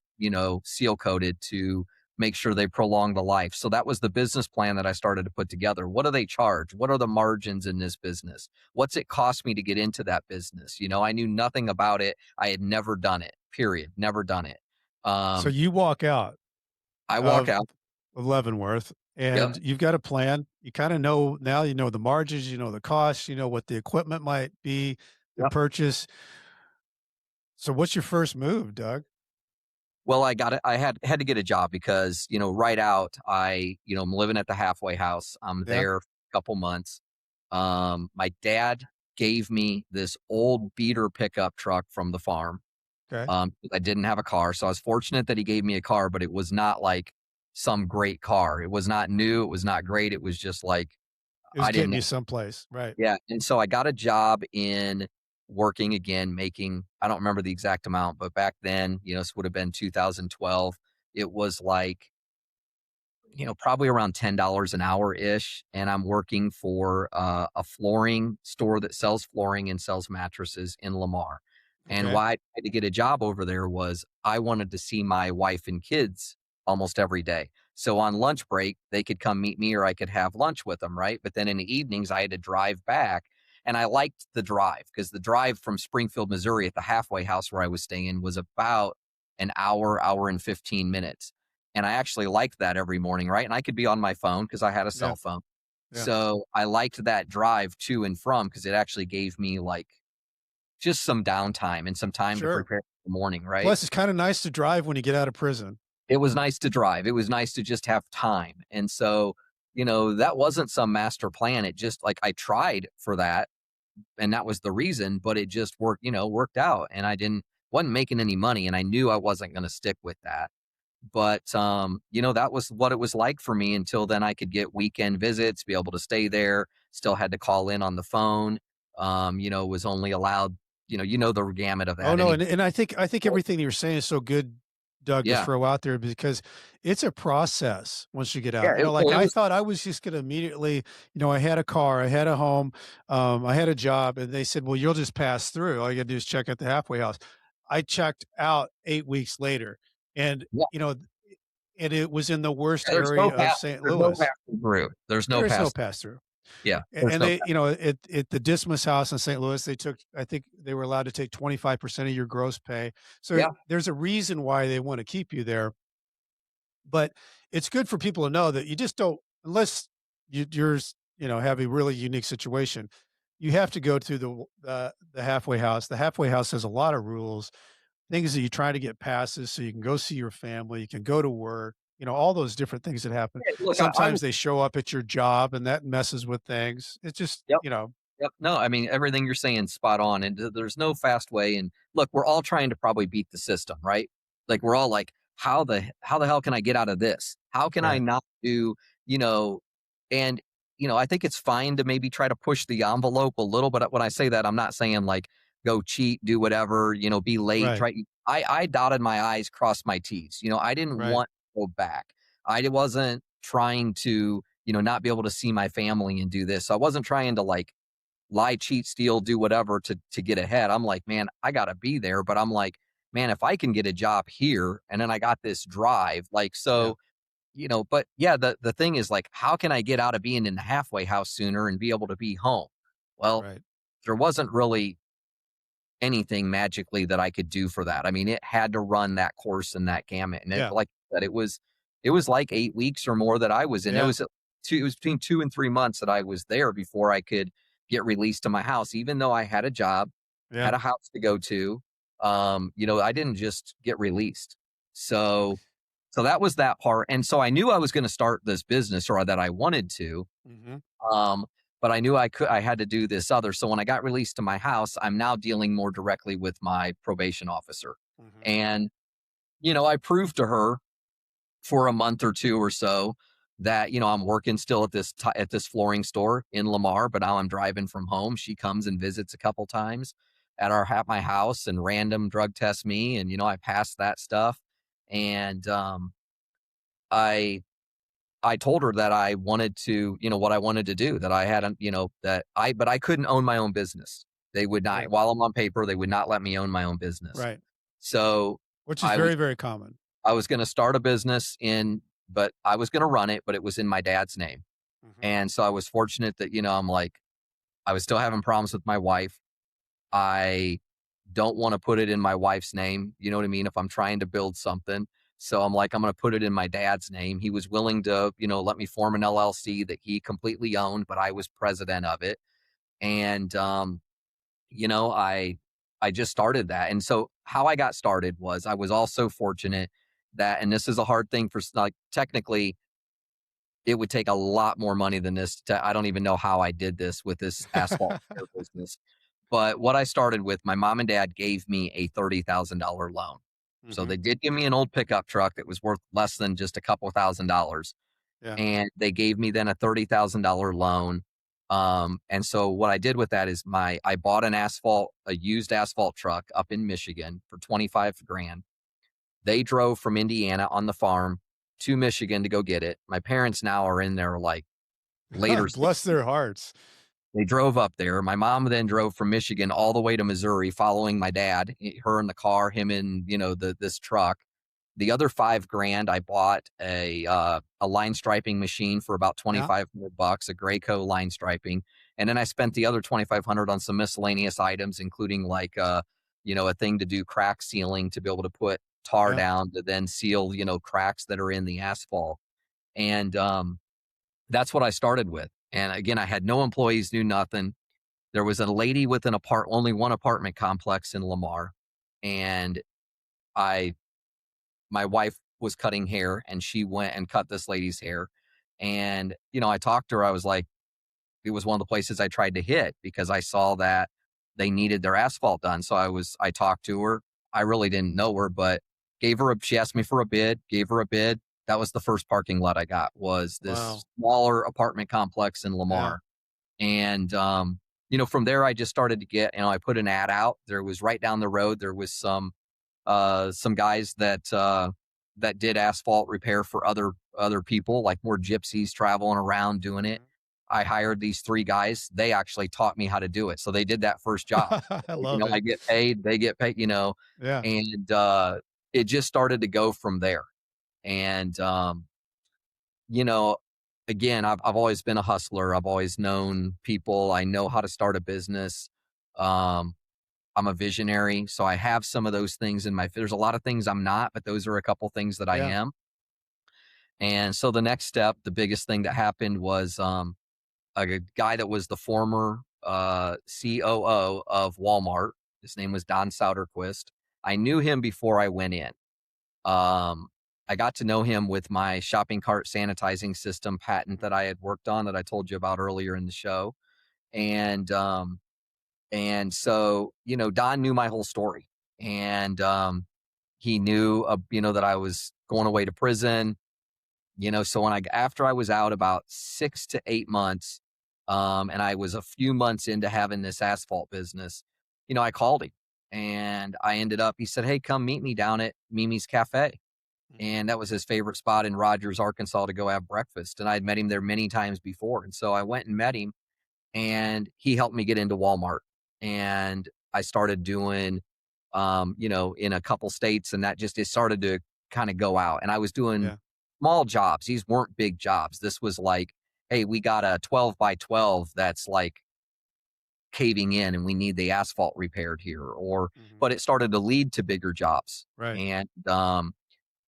seal coated to make sure they prolong the life. So that was the business plan that I started to put together. What do they charge? What are the margins in this business? What's it cost me to get into that business? I knew nothing about it. I had never done it, period. Never done it. So Um, you walk out I walk of out. Leavenworth, Yep. and you've got a plan. You kind of know now, you know the margins, you know the costs, you know what the equipment might be to Yep. purchase. So what's your first move, Doug? Well, I got it. I had to get a job because, right out, I'm living at the halfway house. I'm Yeah. there for a couple months. My dad gave me this old beater pickup truck from the farm. Okay. I didn't have a car. So I was fortunate that he gave me a car, but it was not like some great car. It was not new. It was not great. It was just like, It was I getting didn't, you someplace, right? yeah. And so I got a job in working again, making, I don't remember the exact amount, but back then, this would have been 2012. It was like, probably around $10 an hour ish. And I'm working for a flooring store that sells flooring and sells mattresses in Lamar. And Okay. why I had to get a job over there was I wanted to see my wife and kids almost every day. So on lunch break, they could come meet me or I could have lunch with them, right? But then in the evenings, I had to drive back. And I liked the drive because the drive from Springfield, Missouri at the halfway house where I was staying was about an hour, hour and 15 minutes. And I actually liked that every morning, right? And I could be on my phone because I had a Yeah. cell phone. Yeah. So I liked that drive to and from because it actually gave me like just some downtime and some time to Sure. prepare for the morning, right? Plus, it's kind of nice to drive when you get out of prison. It was nice to drive. It was nice to just have time. And so, that wasn't some master plan. It just like I tried for that and that was the reason, but it just worked out. And wasn't making any money and I knew I wasn't going to stick with that. But, that was what it was like for me until then I could get weekend visits, be able to stay there, still had to call in on the phone, was only allowed, the gamut of Oh that no, any and I think everything you're saying is so good, Doug, to Yeah. throw out there because it's a process once you get Yeah, out. You know, like well, it I was thought I was just gonna immediately, I had a car, I had a home, I had a job, and they said, "Well, you'll just pass through. All you gotta do is check at the halfway house." I checked out 8 weeks later, and, yeah, you know, and it was in the worst there's no area of pass St. there's no Louis. pass through. There's no There is no pass pass through. Yeah, there's And no they, pass at the Dismas house in St. Louis, they took, I think they were allowed to take 25% of your gross pay. So Yeah, there's a reason why they want to keep you there. But it's good for people to know that you just don't, unless you're, have a really unique situation, you have to go to the halfway house. The halfway house has a lot of rules, things that you try to get passes so you can go see your family, you can go to work, all those different things that happen. yeah, look, I Sometimes was they show up at your job and that messes with things. It's just, Yep. Yep. No, I mean, everything you're saying is spot on, and there's no fast way. And look, we're all trying to probably beat the system, right? Like we're all like, how the hell can I get out of this? How can I right. not do, you know? And I think it's fine to maybe try to push the envelope a little. But when I say that, I'm not saying like go cheat, do whatever, be late. Right. Try. I dotted my I's, crossed my T's. I didn't Right. want to go back. I wasn't trying to, not be able to see my family and do this. So I wasn't trying to like lie, cheat, steal, do whatever to get ahead. I'm like, man, I gotta be there. But I'm like, man, if I can get a job here and then I got this drive, like Yeah. so, but yeah, the thing is like, how can I get out of being in the halfway house sooner and be able to be home? Well, Right. there wasn't really anything magically that I could do for that. I mean, it had to run that course and that gamut. And it, Yeah. like I said, it was like 8 weeks or more that I was in. Yeah. It was between 2 and 3 months that I was there before I could get released to my house, even though I had a job, Yeah. had a house to go to. I didn't just get released. So that was that part. And so I knew I was going to start this business, or that I wanted to. Hmm. Um, but I knew I had to do this other. So when I got released to my house, I'm now dealing more directly with my probation officer. Hmm. And, I proved to her for a month or two or so that, I'm working still at this flooring store in Lamar, but now I'm driving from home. She comes and visits a couple times at my house and random drug tests me. And, I passed that stuff. And, I I told her that I wanted to, what I wanted to do, that I hadn't, but I couldn't own my own business. They would not, Right. while I'm on paper, they would not let me own my own business. Right. So Which is I was, very, very common. I was going to start a business but I was going to run it, but it was in my dad's name. Hmm. And so I was fortunate that, I'm like, I was still having problems with my wife. I don't want to put it in my wife's name. You know what I mean? If I'm trying to build something. So I'm like, I'm going to put it in my dad's name. He was willing to, let me form an LLC that he completely owned, but I was president of it. And, you know, I, I just started that. And so how I got started was I was also fortunate that, and this is a hard thing like technically it would take a lot more money than this I don't even know how I did this with this asphalt repair business. But what I started with, my mom and dad gave me a $30,000 loan. So Hmm. they did give me an old pickup truck that was worth less than just a couple $1,000s. Yeah. And they gave me then a $30,000 loan. And so what I did with that is I bought a used asphalt truck up in Michigan for 25 grand. They drove from Indiana on the farm to Michigan to go get it. My parents now are in their like later Bless their hearts. They drove up there. My mom then drove from Michigan all the way to Missouri, following my dad, her in the car, him in, this truck. The other 5 grand, I bought a line striping machine for about Yeah. $2,500, a Graco line striping. And then I spent the other 2,500 on some miscellaneous items, including like, a thing to do crack sealing to be able to put tar Yeah. down to then seal, cracks that are in the asphalt. And, that's what I started with. And again, I had no employees, knew nothing. There was a lady with only one apartment complex in Lamar. And I, my wife was cutting hair and she went and cut this lady's hair. And, I talked to her. I was like, it was one of the places I tried to hit because I saw that they needed their asphalt done. So I talked to her. I really didn't know her, but she asked me for a bid, gave her a bid. That was the first parking lot I got, was Wow. this smaller apartment complex in Yeah. Lamar. And, from there, I just started to get, I put an ad out. There was right down the road. There was some guys that did asphalt repair for other people, like more gypsies traveling around doing it. Mhm. I hired these 3 guys. They actually taught me how to do it. So they did that first job. I Like, love I it. get paid, they get paid, Yeah. and it just started to go from there. And, you know, again, I've always been a hustler. I've always known people. I know how to start a business. Um, I'm a visionary, so I have some of those things there's a lot of things I'm not, but those are a couple things that I Yeah. am. And so the next step, the biggest thing that happened was a guy that was the former COO of Walmart. His name was Don Sauterquist. I knew him before I went in. Um, I got to know him with my shopping cart sanitizing system patent that I had worked on that I told you about earlier in the show. And so, Don knew my whole story. And he knew, that I was going away to prison. So after I was out about 6 to 8 months, and I was a few months into having this asphalt business, I called him and he said, "Hey, come meet me down at Mimi's Cafe." Mhm. And that was his favorite spot in Rogers, Arkansas to go have breakfast. And I'd met him there many times before. And so I went and met him and he helped me get into Walmart. And I started doing, in a couple states, and it started to kind of go out. And I was doing Yeah. small jobs. These weren't big jobs. This was like, hey, we got a 12 by 12 that's like caving in and we need the asphalt repaired here, or Hmm. but it started to lead to bigger jobs. Right.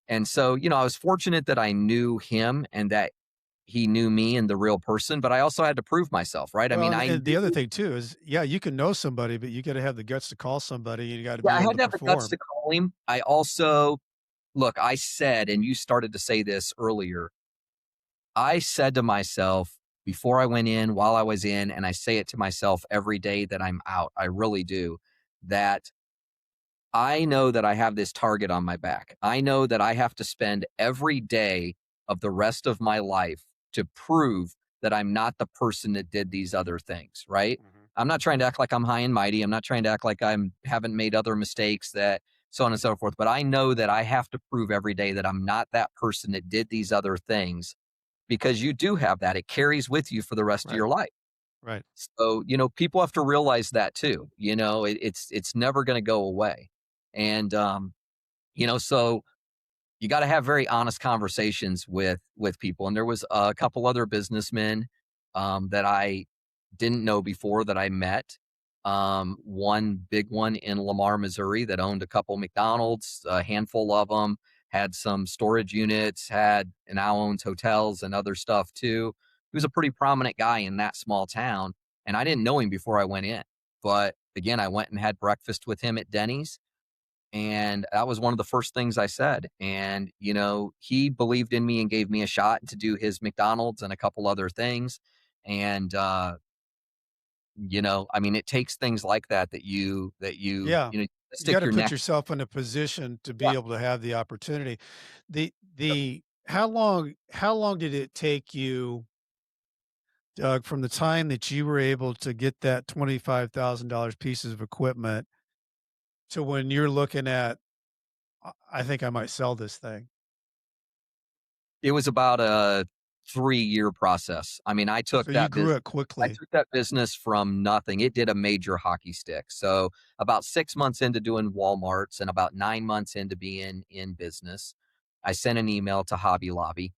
And so, I was fortunate that I knew him and that he knew me and the real person, but I also had to prove myself, right? I Well, mean, and the other thing too is, yeah, you can know somebody, but you got to have the guts to call somebody. And you got to yeah, be I able had to to have the guts perform. to call him. I also look, I said, and you started to say this earlier, I said to myself before I went in, while I was in, and I say it to myself every day that I'm out, I really do, that I know that I have this target on my back. I know that I have to spend every day of the rest of my life to prove that I'm not the person that did these other things, right? Hmm. I'm not trying to act like I'm high and mighty. I'm not trying to act like I'm haven't made other mistakes that so on and so forth. But I know that I have to prove every day that I'm not that person that did these other things because you do have that. It carries with you for the rest of Right. your life. Right. So, people have to realize that too. It's never going to go away. And so you got to have very honest conversations with people. And there was a couple other businessmen that I didn't know before that I met. One big one in Lamar, Missouri, that owned a couple McDonald's, a handful of them, had some storage units, had and now owns hotels and other stuff too. He was a pretty prominent guy in that small town, and I didn't know him before I went in. But again, I went and had breakfast with him at Denny's, and that was one of the first things I said. And, he believed in me and gave me a shot to do his McDonald's and a couple other things. And, I mean, it takes things like Yeah. that you You got stick to your put neck. yourself in a position to be Yeah. able to have the opportunity. Yep. The how long did it take you, Doug, from the time that you were able to get that $25,000 pieces of equipment to when you're looking at, I think I might sell this thing. It was about a 3-year process. I mean, So you grew it I quickly. took that business from nothing. It did a major hockey stick. So about 6 months into doing Walmarts and about 9 months into being in business, I sent an email to Hobby Lobby.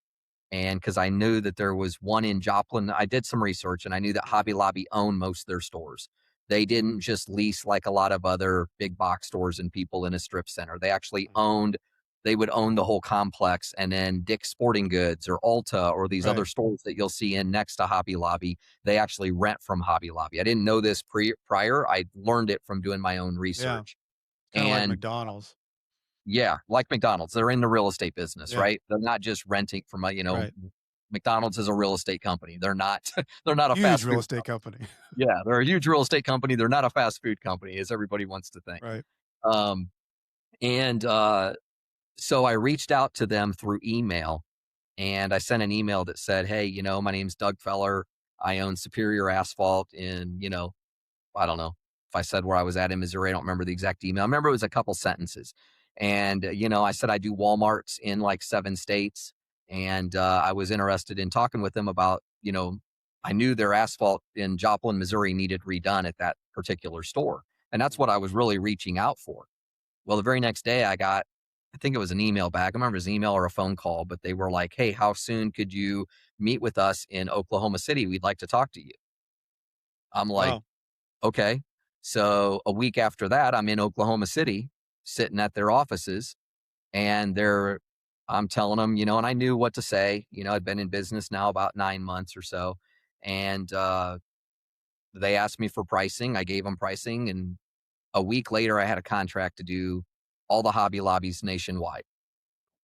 And because I knew that there was one in Joplin, I did some research and I knew that Hobby Lobby owned most of their stores. They didn't just lease like a lot of other big box stores and people in a strip center. Mhm. They would own the whole complex. And then Dick's Sporting Goods or Ulta or these other Right. stores that you'll see in next to Hobby Lobby, they actually rent from Hobby Lobby. I didn't know this prior. I learned it from doing my own Yeah. research. Kinda like And McDonald's. yeah, like McDonald's, they're in the real estate business, Yeah. right? They're not just renting from Right. McDonald's is a real estate company. They're not they're not a Huge fast real food estate company. company. Yeah, they're a huge real estate company. They're not a fast food company, as everybody wants to think. Right. Um, and so I reached out to them through email, and I sent an email that said, "Hey, my name's Doug Feller. I own Superior Asphalt in, I don't know if I said where I was at in Missouri. I don't remember the exact email. I remember it was a couple sentences. And, I said I do Walmarts in like 7 states. And I was interested in talking with them about, I knew their asphalt in Joplin, Missouri needed redone at that particular store. And that's Mhm. what I was really reaching out for. Well, the very next day I think it was an email back. I remember it was an email or a phone call, but they were like, "Hey, how soon could you meet with us in Oklahoma City? We'd like to talk to you." I'm like, Wow. okay. So a week after that, I'm in Oklahoma City sitting at their offices, and I'm telling them, and I knew what to say. I'd been in business now about 9 months or so. And they asked me for pricing. I gave them pricing. And a week later, I had a contract to do all the Hobby Lobbies nationwide.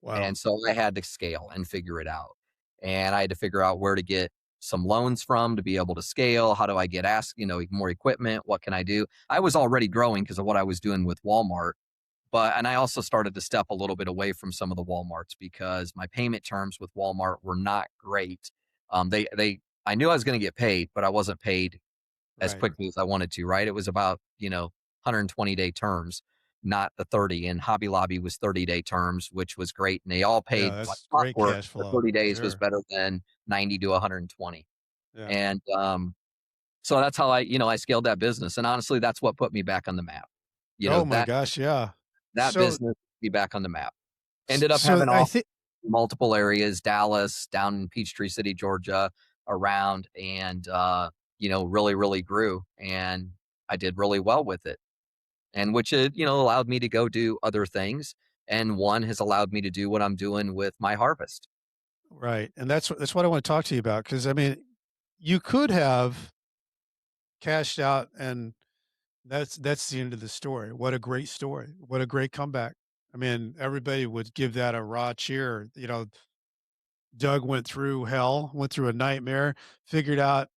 Wow. And so I had to scale and figure it out. And I had to figure out where to get some loans from to be able to scale. How do I get more equipment? What can I do? I was already growing because of what I was doing with Walmart. And I also started to step a little bit away from some of the Walmarts because my payment terms with Walmart were not great. I knew I was going to get paid, but I wasn't paid as Right. quickly as I wanted to, right? It was about, 120-day terms, not the 30. And Hobby Lobby was 30-day terms, which was great. And they all Yeah, paid like that's great clockwork. cash The flow. 30 days was Sure. better than 90 to 120. Yeah. And so that's how I scaled that business. And honestly, that's what put me back on the map. Oh my That gosh, yeah. that So business be back on the map. Ended up so having I off think multiple areas, Dallas, down in Peachtree City, Georgia, around. And really, really grew, and I did really well with it. And which, allowed me to go do other things. And one has allowed me to do what I'm doing with my harvest. Right, and that's what I wanna talk to you about, because I mean, you could have cashed out, and that's the end of the story. What a great story. What a great comeback. I mean, everybody would give that a raw cheer. Doug went through hell, went through a nightmare, figured out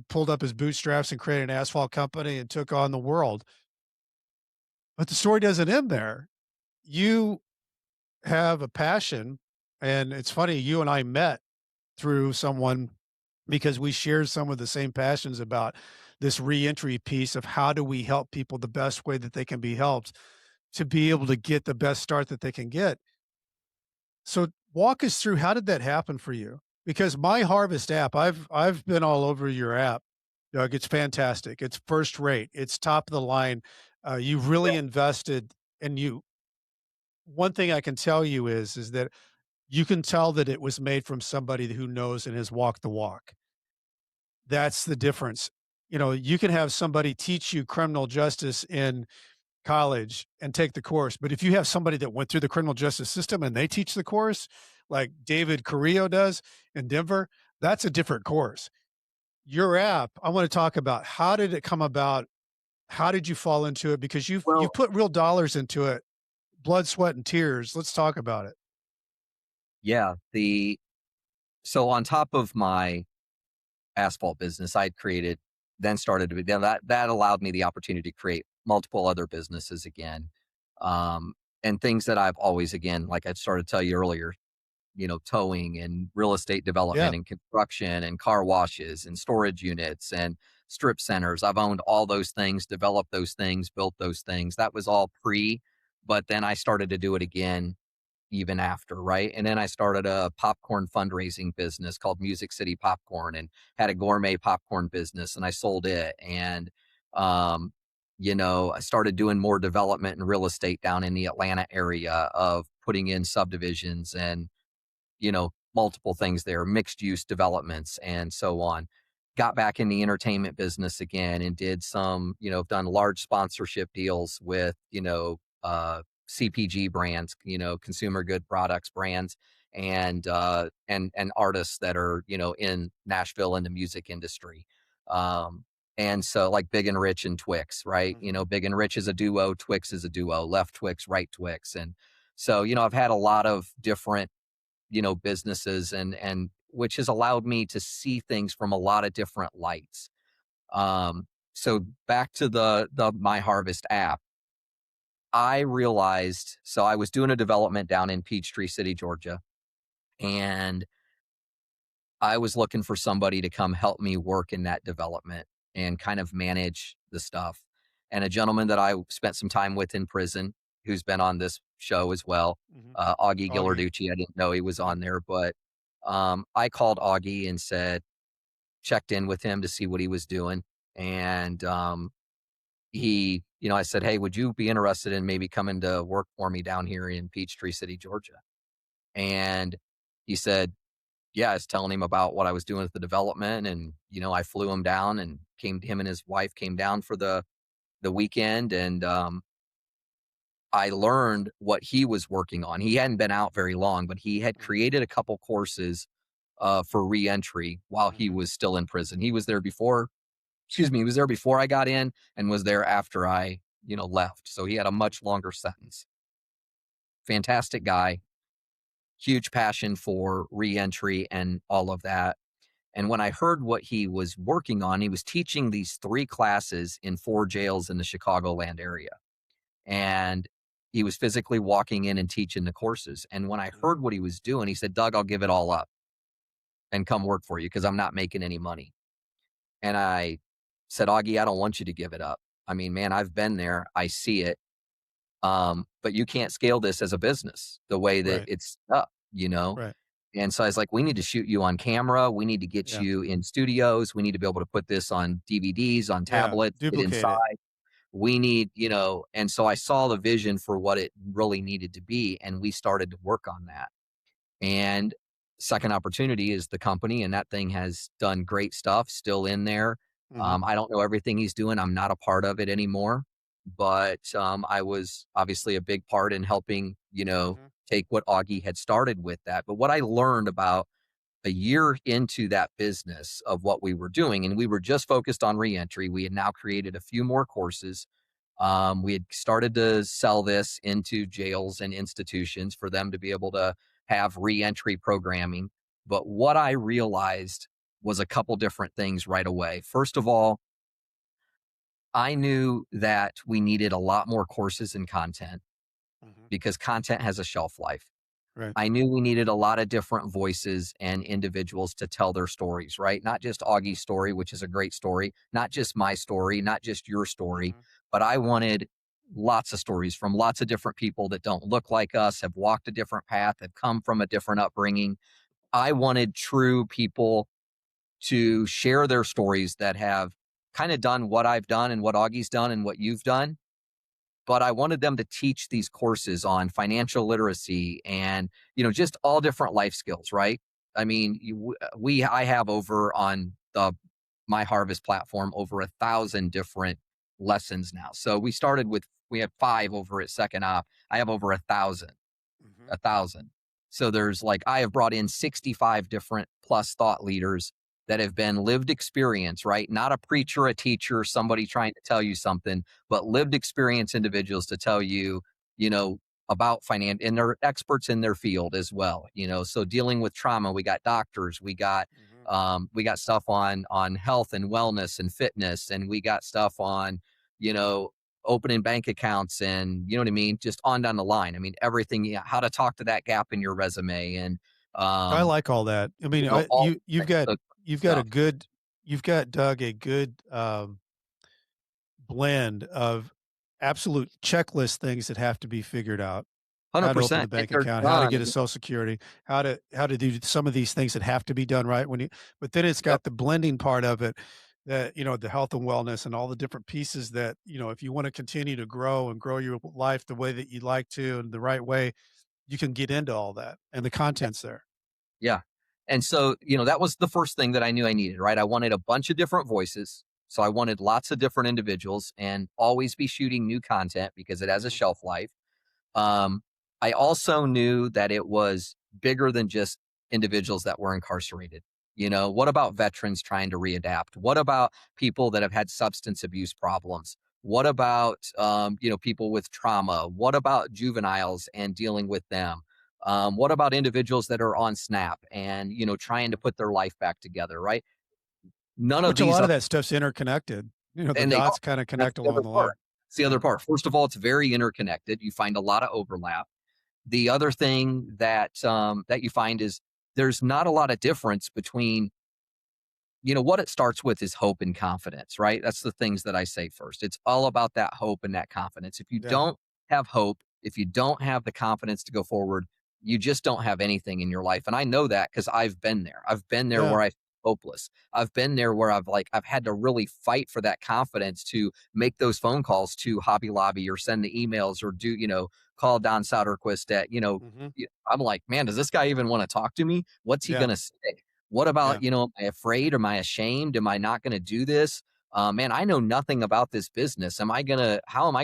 pulled up his bootstraps and created an asphalt company and took on the world. But the story doesn't end there. You have a passion, and it's funny, you and I met through someone because we share some of the same passions about this reentry piece of how do we help people the best way that they can be helped to be able to get the best start that they can get. So walk us through, how did that happen for you? Because MyHarvest app, I've been all over your app, Doug. It's fantastic. It's first rate. It's top of the line. You really invested, and you. One thing I can tell you is that you can tell that it was made from somebody who knows and has walked the walk. That's the difference. You can have somebody teach you criminal justice in college and take the course, but if you have somebody that went through the criminal justice system and they teach the course, like David Carrillo does in Denver, that's a different course. Your app, I want to talk about, how did it come about? How did you fall into it? Because you've Well, put real dollars into it, blood, sweat, and tears. Let's talk about it. yeah. So on top of my asphalt business, I'd created, then started to be, then that allowed me the opportunity to create multiple other businesses again. And things that I've always, again, like I started to tell you earlier, towing and real estate Yeah. development and construction and car washes and storage units and strip centers. I've owned all those things, developed those things, built those things. That was all pre, but then I started to do it again even after, right? And then I started a popcorn fundraising business called Music City Popcorn and had a gourmet popcorn business and I sold it. And, um, I started doing more development and real estate down in the Atlanta area of putting in subdivisions and, multiple things there, mixed use developments and so on. Got back in the entertainment business again and did some, done large sponsorship deals with, CPG brands, consumer good products brands and artists that are, in Nashville in the music industry. And so like Big and Rich and Twix, right? Mhm. Big and Rich is a duo, Twix is a duo, left Twix, right Twix. And so, I've had a lot of different, businesses and which has allowed me to see things from a lot of different lights. So back to the My Harvest app, I realized, so I was doing a development down in Peachtree City, Georgia, and I was looking for somebody to come help me work in that development and kind of manage the stuff. And a gentleman that I spent some time with in prison, who's been on this show as well, Mhm. Augie Augie. Gillarducci. I didn't know he was Yep. on there, but I called Augie and said, checked in with him to see what he was doing. And I said, hey, would you be interested in maybe coming to work for me down here in Peachtree City, Georgia? And he said, yeah, I was telling him about what I was doing with the development. And, I flew him down and him and his wife came down for the weekend. And, I learned what he was working on. He hadn't been out very long, but he had Mhm. created a couple courses for reentry while he Mhm. was still in prison. He was there before, excuse me, he was there before I got in and was there after I, left. So he had a much longer sentence. Fantastic guy, huge passion for reentry and all of that. And when I heard what he was working on, he was teaching these 3 classes in 4 jails in the Chicagoland area. And he was physically walking in and teaching the courses. And when I heard Mhm. what he was doing, he said, "Doug, I'll give it all up and come work for you because I'm not making any money." And I said, "Augie, I don't want you to give it up. I mean, man, I've been there. I see it. But you can't scale this as a business the way that Right. it's up?" Right. And so I was like, "We need to shoot you on camera. We need to get Yeah. you in studios. We need to be able to put this on DVDs, on Yeah. tablets, get Duplicate it. inside. We need." And so I saw the vision for what it really needed to be, and we started to work on that. And Second Opportunity is the company, and that thing has done great stuff, still in there. Hmm. I don't know everything he's doing. I'm not a part of it anymore, but I was obviously a big part in helping, Hmm. take what Augie had started with that. But what I learned about a year into that business of what we were doing, and we were just focused on reentry. We had now created a few more courses. We had started to sell this into jails and institutions for them to be able to have reentry programming. But what I realized was a couple different things right away. First of all, I knew that we needed a lot more courses and content Hmm. because content has a shelf life. Right. I knew we needed a lot of different voices and individuals to tell their stories, right? Not just Augie's story, which is a great story, not just my story, not just your story, Hmm. but I wanted lots of stories from lots of different people that don't look like us, have walked a different path, have come from a different upbringing. I wanted true people to share their stories that have kind of done what I've done and what Augie's done and what you've done, but I wanted them to teach these courses on financial literacy and, just all different life skills, right? I mean, I have over on the MyHarvest platform over 1,000 different lessons now. So we have 5 over at Second Op. I have over 1,000. Hmm. 1,000. So there's like, I have brought in 65 different plus thought leaders that have been lived experience, right? Not a preacher, a teacher, somebody trying to tell you something, but lived experience individuals to tell you, you know, about finance, and they're experts in their field as well. So dealing with trauma, we got doctors, Hmm. we got stuff on health and wellness and fitness, and we got stuff on, you know, opening bank accounts, and you know what I mean, just on down the line. I mean, everything, how to talk to that gap in your resume, and I um, like all that. I mean, all the you've got a stuff. good you've got Doug a good blend of absolute checklist things that have to be figured out. How to open the 100%. And bank they're account, how to done. get a social security, how to do some of these things that have to be done right when you but then it's Yep. got the blending part of it that, the health and wellness and all the different pieces that, if you want to continue to grow and grow your life the way that you'd like to and the right way, you can get into all that and the content's there. Yeah. And so, that was the first thing that I knew I needed, right? I wanted a bunch of different voices. So I wanted lots of different individuals and always be shooting new content because it has a Mhm. shelf life. Um, I also knew that it was bigger than just individuals that were incarcerated. What about veterans trying to readapt? What about people that have had substance abuse problems? What about, people with trauma? What about juveniles and dealing with them? What about individuals that are on SNAP and, trying to Mhm. put their life back together, right? None of Which a these, lot of that stuff's interconnected. The and they are. dots kinda That's connect the along other the part. line. It's the Yeah. other part. First of all, it's very interconnected. You find a lot of overlap. The other thing that you find is there's not a lot of difference between, what it starts with is hope and confidence, right? That's the things that I say first. It's all about that hope and that confidence. If you Yeah. don't have hope, if you don't have the confidence to go forward, you just don't have anything in your life. And I know that because I've been there. I've been there Yeah. where I feel hopeless. I've been there where I've had to really fight for that confidence to make those phone calls to Hobby Lobby or send the emails or call Don Sauterquist at, Mhm. I'm like, man, does this guy even want to talk to me? What's he Yeah. gonna say? What about, Yeah. am I afraid? Am I ashamed? Am I not going to do this? Man, I know nothing about this business. How am I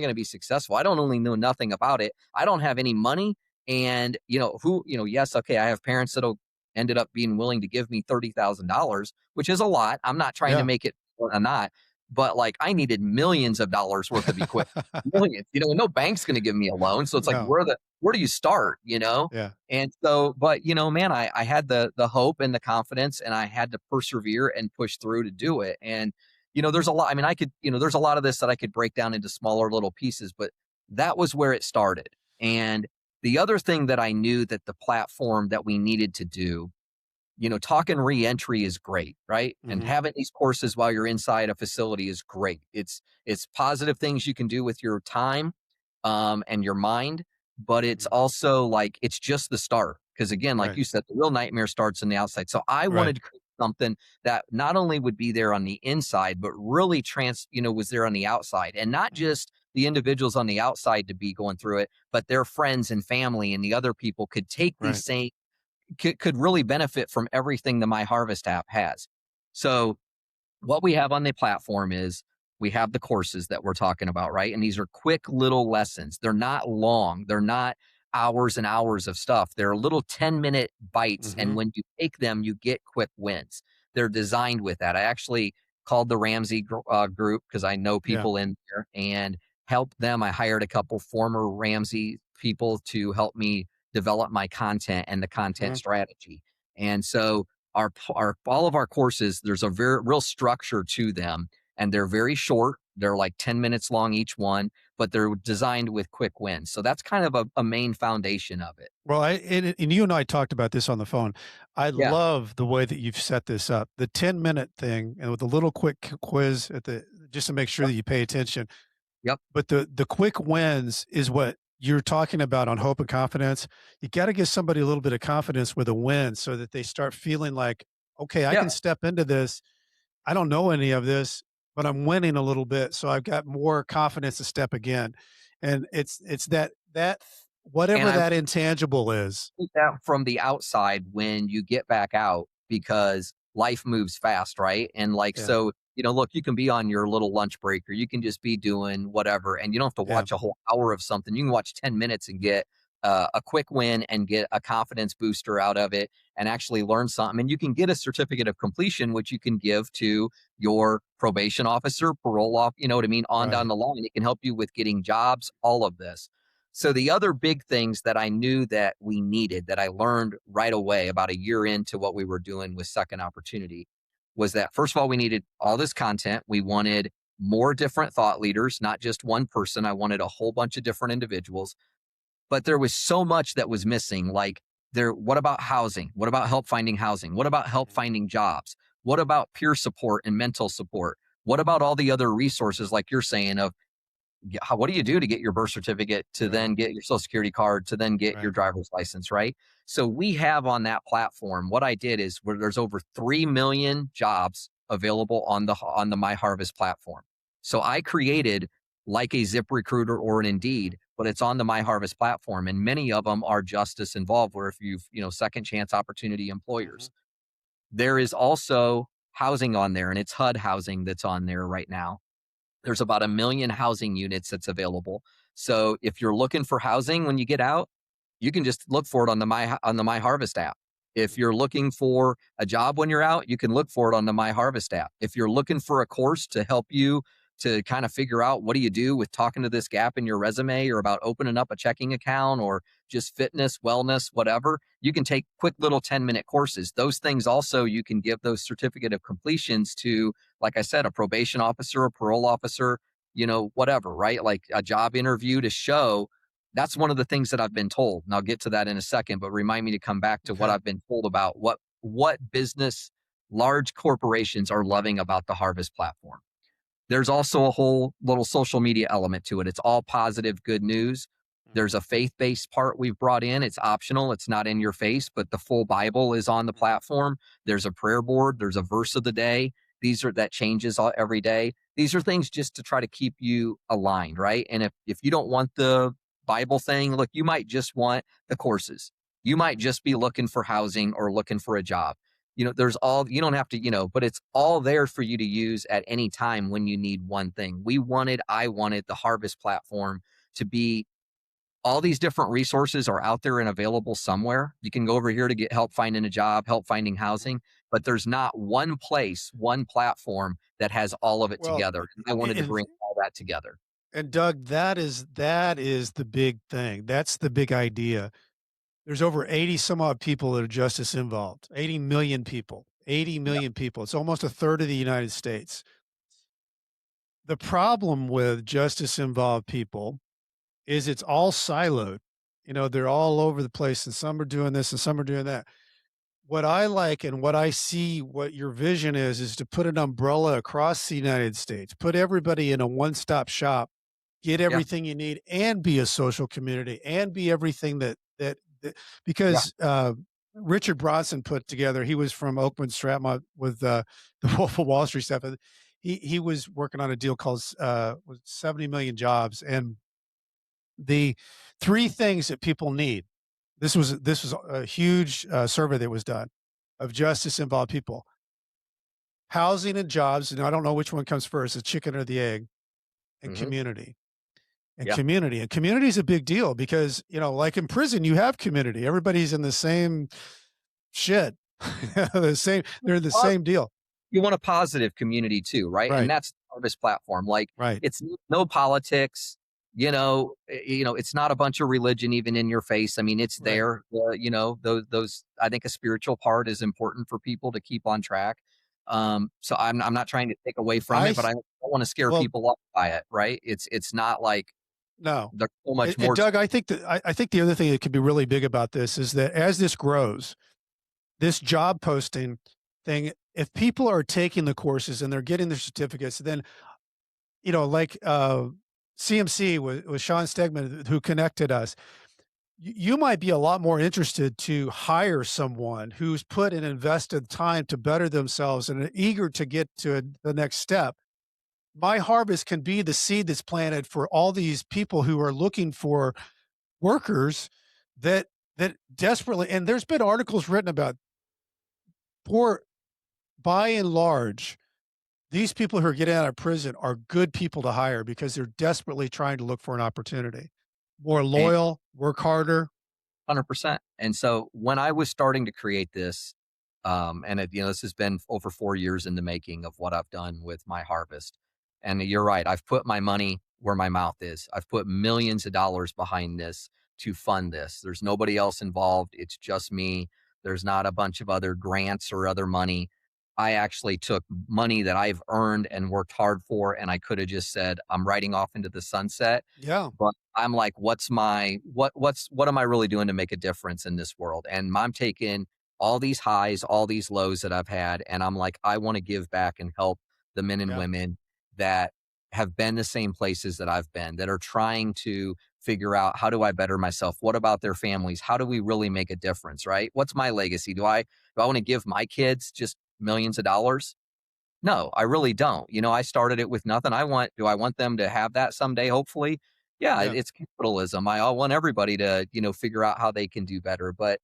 going to be successful? I don't only know nothing about it. I don't have any money. And, yes, okay, I have parents that'll ended up being willing to give me $30,000, which is a lot. I'm not trying to Yeah. make it, I'm not, but like I needed millions of dollars worth of equipment, millions, and no bank's going to give me a loan. So it's like, No. where do you start, Yeah. And so, but man, I had the hope and the confidence, and I had to persevere and push through to do it. And there's a lot. I mean, I could, there's a lot of this that I could break down into smaller little pieces, but that was where it started. And the other thing that I knew that the platform that we needed to do, talking reentry is great, right? And Mhm. having these courses while you're inside a facility is great. It's positive things you can do with your time, and your mind, but it's Mhm. also like it's just the start. Because again, like Right. you said, the real nightmare starts on the outside. So I Right. wanted to create something that not only would be there on the inside, but really was there on the outside, and not Mhm. just the individuals on the outside to be going through it, but their friends and family and the other people could take these Right. same could really benefit from everything the MyHarvest app has. So what we have on the platform is we have the courses that we're talking about, right? And these are quick little lessons. They're not long. They're not hours and hours of stuff. They're little 10-minute bites. And Hmm. when you take them, you get quick wins. They're designed with that. I actually called the Ramsey group because I know Yeah. people in there and helped them. I hired a couple former Ramsey people to help me develop my content and the content Hmm. strategy. And so our all of our courses, there's a very real structure to them, and they're very short. They're like 10 minutes long each one, but they're designed with quick wins. So that's kind of a main foundation of it. Well, and you and I talked about this on the phone. I Yeah. love the way that you've set this up. The 10-minute thing and with a little quick quiz at the just to make sure Yep. that you pay attention. Yep. But the quick wins is what you're talking about on hope and confidence. You got to give somebody a little bit of confidence with a win so that they start feeling like, okay, I Yeah. can step into this. I don't know any of this, but I'm winning a little bit, so I've got more confidence to step again. And it's that And whatever I that intangible is. think that from the outside when you get back out because life moves fast, right? And like, Yeah, so, look, you can be on your little lunch break or you can just be doing whatever, and you don't have to yeah, watch a whole hour of something. You can watch 10 minutes and get a quick win and get a confidence booster out of it and actually learn something. And you can get a certificate of completion, which you can give to your probation officer, parole off, you know what I mean, on down right. the line. It can help you with getting jobs, all of this. So the other big things that I knew that we needed that I learned right away about a year into what we were doing with Second Opportunity was that first of all, we needed all this content. We wanted more different thought leaders, not just one person. I wanted a whole bunch of different individuals, but there was so much that was missing. Like what about housing? What about help finding housing? What about help Mhm, finding jobs? What about peer support and mental support? What about all the other resources like you're saying of what do you do to get your birth certificate to right, then get your social security card to then get your right. driver's license, right? So we have on that platform, what I did is where there's over 3 million jobs available on the MyHarvest platform. So I created like a ZipRecruiter or an Indeed, but it's on the MyHarvest platform. And many of them are justice involved, where if you've, second chance opportunity Mhm, employers. There is also housing on there, and it's HUD housing that's on there right now. There's about 1 million housing units that's available. So if you're looking for housing when you get out, you can just look for it on the MyHarvest app. If mhm, you're looking for a job when you're out, you can look for it on the MyHarvest app. If you're looking for a course to help you to kind of figure out what do you do with talking to this gap in your resume or about opening up a checking account or just fitness, wellness, whatever, you can take quick little 10-minute courses. Those things also you can give those certificate of completions to, like I said, a probation officer, a parole officer, whatever, right? Like a job interview to show that's one of the things that I've been told. And I'll get to that in a second, but remind me to come back to what okay. I've been told about what business large corporations are loving about the Harvest platform. There's also a whole little social media element to it. It's all positive, good news. There's Mhm, a faith based part we've brought in. It's optional, it's not in your face, but the full Bible is on the mhm, platform. There's a prayer board, there's a verse of the day. These are that changes every day. These are things just to try to keep you aligned, right? And if you don't want the Bible thing, look, you might just want the courses. You might just be looking for housing or looking for a job. There's all, you don't have to, but it's all there for you to use at any time when you need one thing. I wanted the Harvest platform to be all these different resources are out there and available somewhere. You can go over here to get help finding a job, help finding mhm. housing, but there's not one place, one platform that has all of it Well, together. And I wanted to bring all that together. and Doug, that is the big thing. That's the big idea. There's over 80 some odd people that are justice involved. 80 million people. 80 Yeah. million people. It's almost a third of the United States. The problem with justice involved people is it's all siloed. They're all over the place and some are doing this and some are doing that. What I like and what I see what your vision is to put an umbrella across the United States, put everybody in a one-stop shop, get Yeah. everything you need and be a social community and be everything that Yeah. because Richard Bronson put together, he was from Oakland Stratmont with the Wolf of Wall Street stuff. And he was working on a deal called was 70 million jobs. And the three things that people need. This was a huge survey that was done of justice involved people. Housing and jobs, and I don't know which one comes first, the chicken or the egg, and Hmm. community. And Yeah. community. And community is a big deal because, like in prison, you have community. Everybody's in the same shit. They're the same deal. You want a positive community too, right? And Right. that's the Harvest platform. Like Right. it's no politics, it's not a bunch of religion even in your face. I mean, it's Right. there. Those I think a spiritual part is important for people to keep on track. So I'm not trying to take away from I it, but th- I don't want to scare well, people off by it, right? It's not like no. there's so much And more Doug, I think the other thing that could be really big about this is that as this grows, this job posting thing, if people are taking the courses and they're getting their certificates, then like CMC was Sean Stegman who connected us. You might be a lot more interested to hire someone who's put and invested time to better themselves and are eager to get to the next step. My harvest can be the seed that's planted for all these people who are looking for workers that desperately, and there's been articles written about poor, by and large, these people who are getting out of prison are good people to hire because they're desperately trying to look for an opportunity. More and loyal, work harder. 100%. And so when I was starting to create this, this has been over 4 years in the making of what I've done with my harvest. And you're right. I've put my money where my mouth is. I've put millions of dollars behind this to fund this. There's nobody else involved. It's just me. There's not a bunch of other grants or other money. I actually took money that I've earned and worked hard for, and I could have just said, I'm writing off into the sunset. Yeah. But I'm like, what am I really doing to make a difference in this world? And I'm taking all these highs, all these lows that I've had, and I'm like, I want to give back and help the men and Yeah. women that have been the same places that I've been, that are trying to figure out, how do I better myself? What about their families? How do we really make a difference, right? What's my legacy? Do I want to give my kids just millions of dollars? No, I really don't. I started it with nothing. Do I want them to have that someday, hopefully? Yeah, Yeah. it's capitalism. I want everybody to, figure out how they can do better, but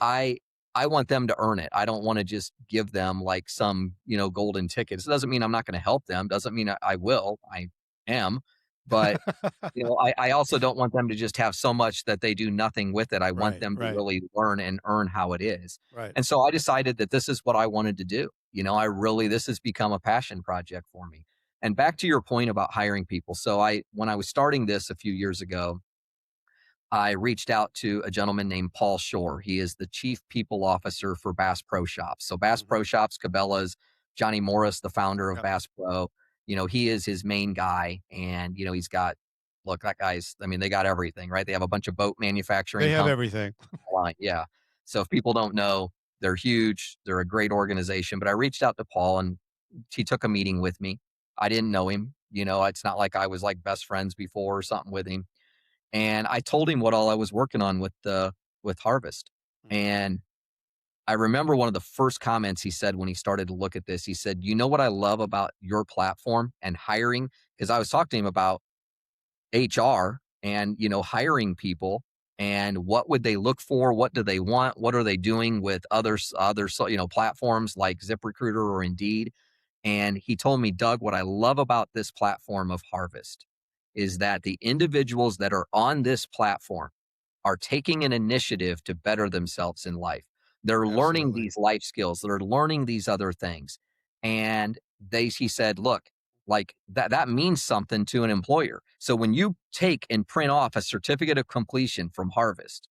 I I want them to earn it. I don't want to just give them like some, golden tickets. It doesn't mean I'm not going to help them. Doesn't mean I will. I am, but I also don't want them to just have so much that they do nothing with it. I want Right. them to Right. really learn and earn how it is. Right. And so I decided that this is what I wanted to do. This has become a passion project for me. And back to your point about hiring people. So when I was starting this a few years ago, I reached out to a gentleman named Paul Shore. He is the chief people officer for Bass Pro Shops. So Bass Mhm. Pro Shops, Cabela's, Johnny Morris, the founder of Yep. Bass Pro, he is his main guy. And, that guy's, I mean, they got everything, right? They have a bunch of boat They manufacturing have companies. everything. Yeah. So if people don't know, they're huge. They're a great organization. But I reached out to Paul and he took a meeting with me. I didn't know him. It's not like I was like best friends before or something with him. And I told him what all I was working on with Harvest. Mhm. And I remember one of the first comments he said when he started to look at this. He said, "You know what I love about your platform and hiring?" Because I was talking to him about HR and, hiring people and what would they look for? What do they want? What are they doing with platforms like ZipRecruiter or Indeed? And he told me, "Doug, what I love about this platform of Harvest is that the individuals that are on this platform are taking an initiative to better themselves in life. They're learning Absolutely. these life skills. They're learning these other things." And he said, "Look, like that means something to an employer. So when you take and print off a certificate of completion from Harvest,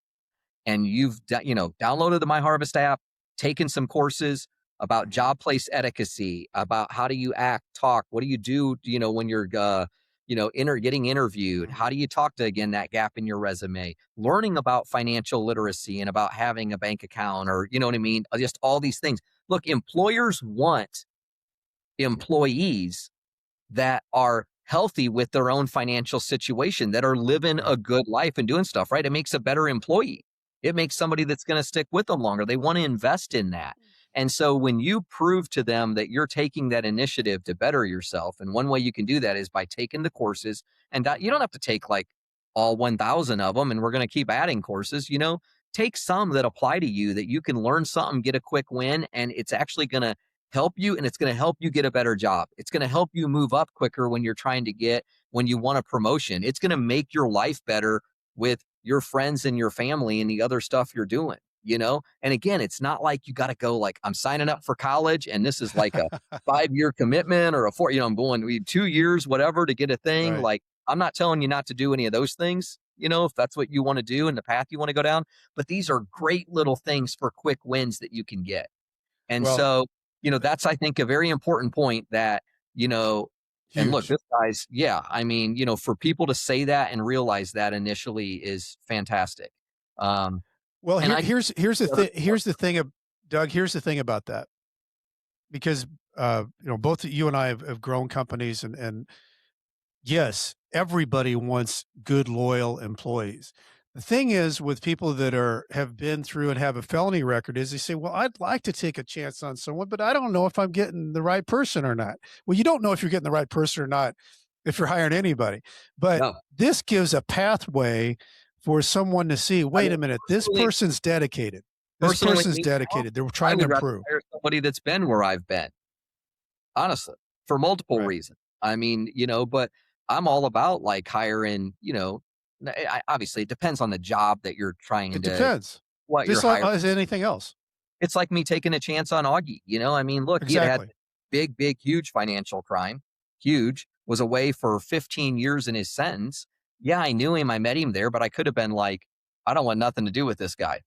and you've downloaded the MyHarvest app, taken some courses about Mhm. job place etiquette, about how do you act, talk, what do you do, when you're getting interviewed, how Mhm. do you talk to, again, that gap in your resume, learning about financial literacy and about having a bank account, or you know what I mean, just all these things. Look, employers want employees that are healthy with their own financial situation, that are living Right. a good life and doing stuff, right? It makes a better employee. It makes somebody that's going to stick with them longer. They want to invest in that. And so when you prove to them that you're taking that initiative to better yourself, and one way you can do that is by taking the courses, and that you don't have to take like all 1,000 of them, and we're going to keep adding courses, take some that apply to you that you can learn something, get a quick win, and it's actually going to help you, and it's going to help you get a better job. It's going to help you move up quicker when you're trying to when you want a promotion. It's going to make your life better with your friends and your family and the other stuff you're doing, you know? And again, it's not like you got to go like, I'm signing up for college and this is like a 5-year commitment or I'm going 2 years, whatever, to get a thing. Right. Like, I'm not telling you not to do any of those things, if that's what you want to do and the path you want to go down. But these are great little things for quick wins that you can get. And Well, so, that's, I think, a very important point that, and look, huge. this guy's, for people to say that and realize that initially is fantastic. Well, and here's the thing, Doug. Here's the thing about that, because both you and I have grown companies, and yes, everybody wants good, loyal employees. The thing is, with people that have been through and have a felony record, is they say, well, I'd like to take a chance on someone, but I don't know if I'm getting the right person or not. Well, you don't know if you're getting the right person or not if you're hiring anybody. But no, this gives a pathway for someone to see, wait a minute, this personally- person's dedicated. This personally, person's dedicated. They're I trying to would rather improve. hire somebody that's been where I've been, honestly, for multiple Right. reasons. I mean, but I'm all about like hiring, obviously it depends on the job that you're trying It to, depends. what you're Just like hiring. as anything else. It's like me taking a chance on Augie, I mean, look, he had Exactly. big, huge financial crime, huge, was away for 15 years in his sentence. Yeah, I knew him. I met him there, but I could have been like, I don't want nothing to do with this guy.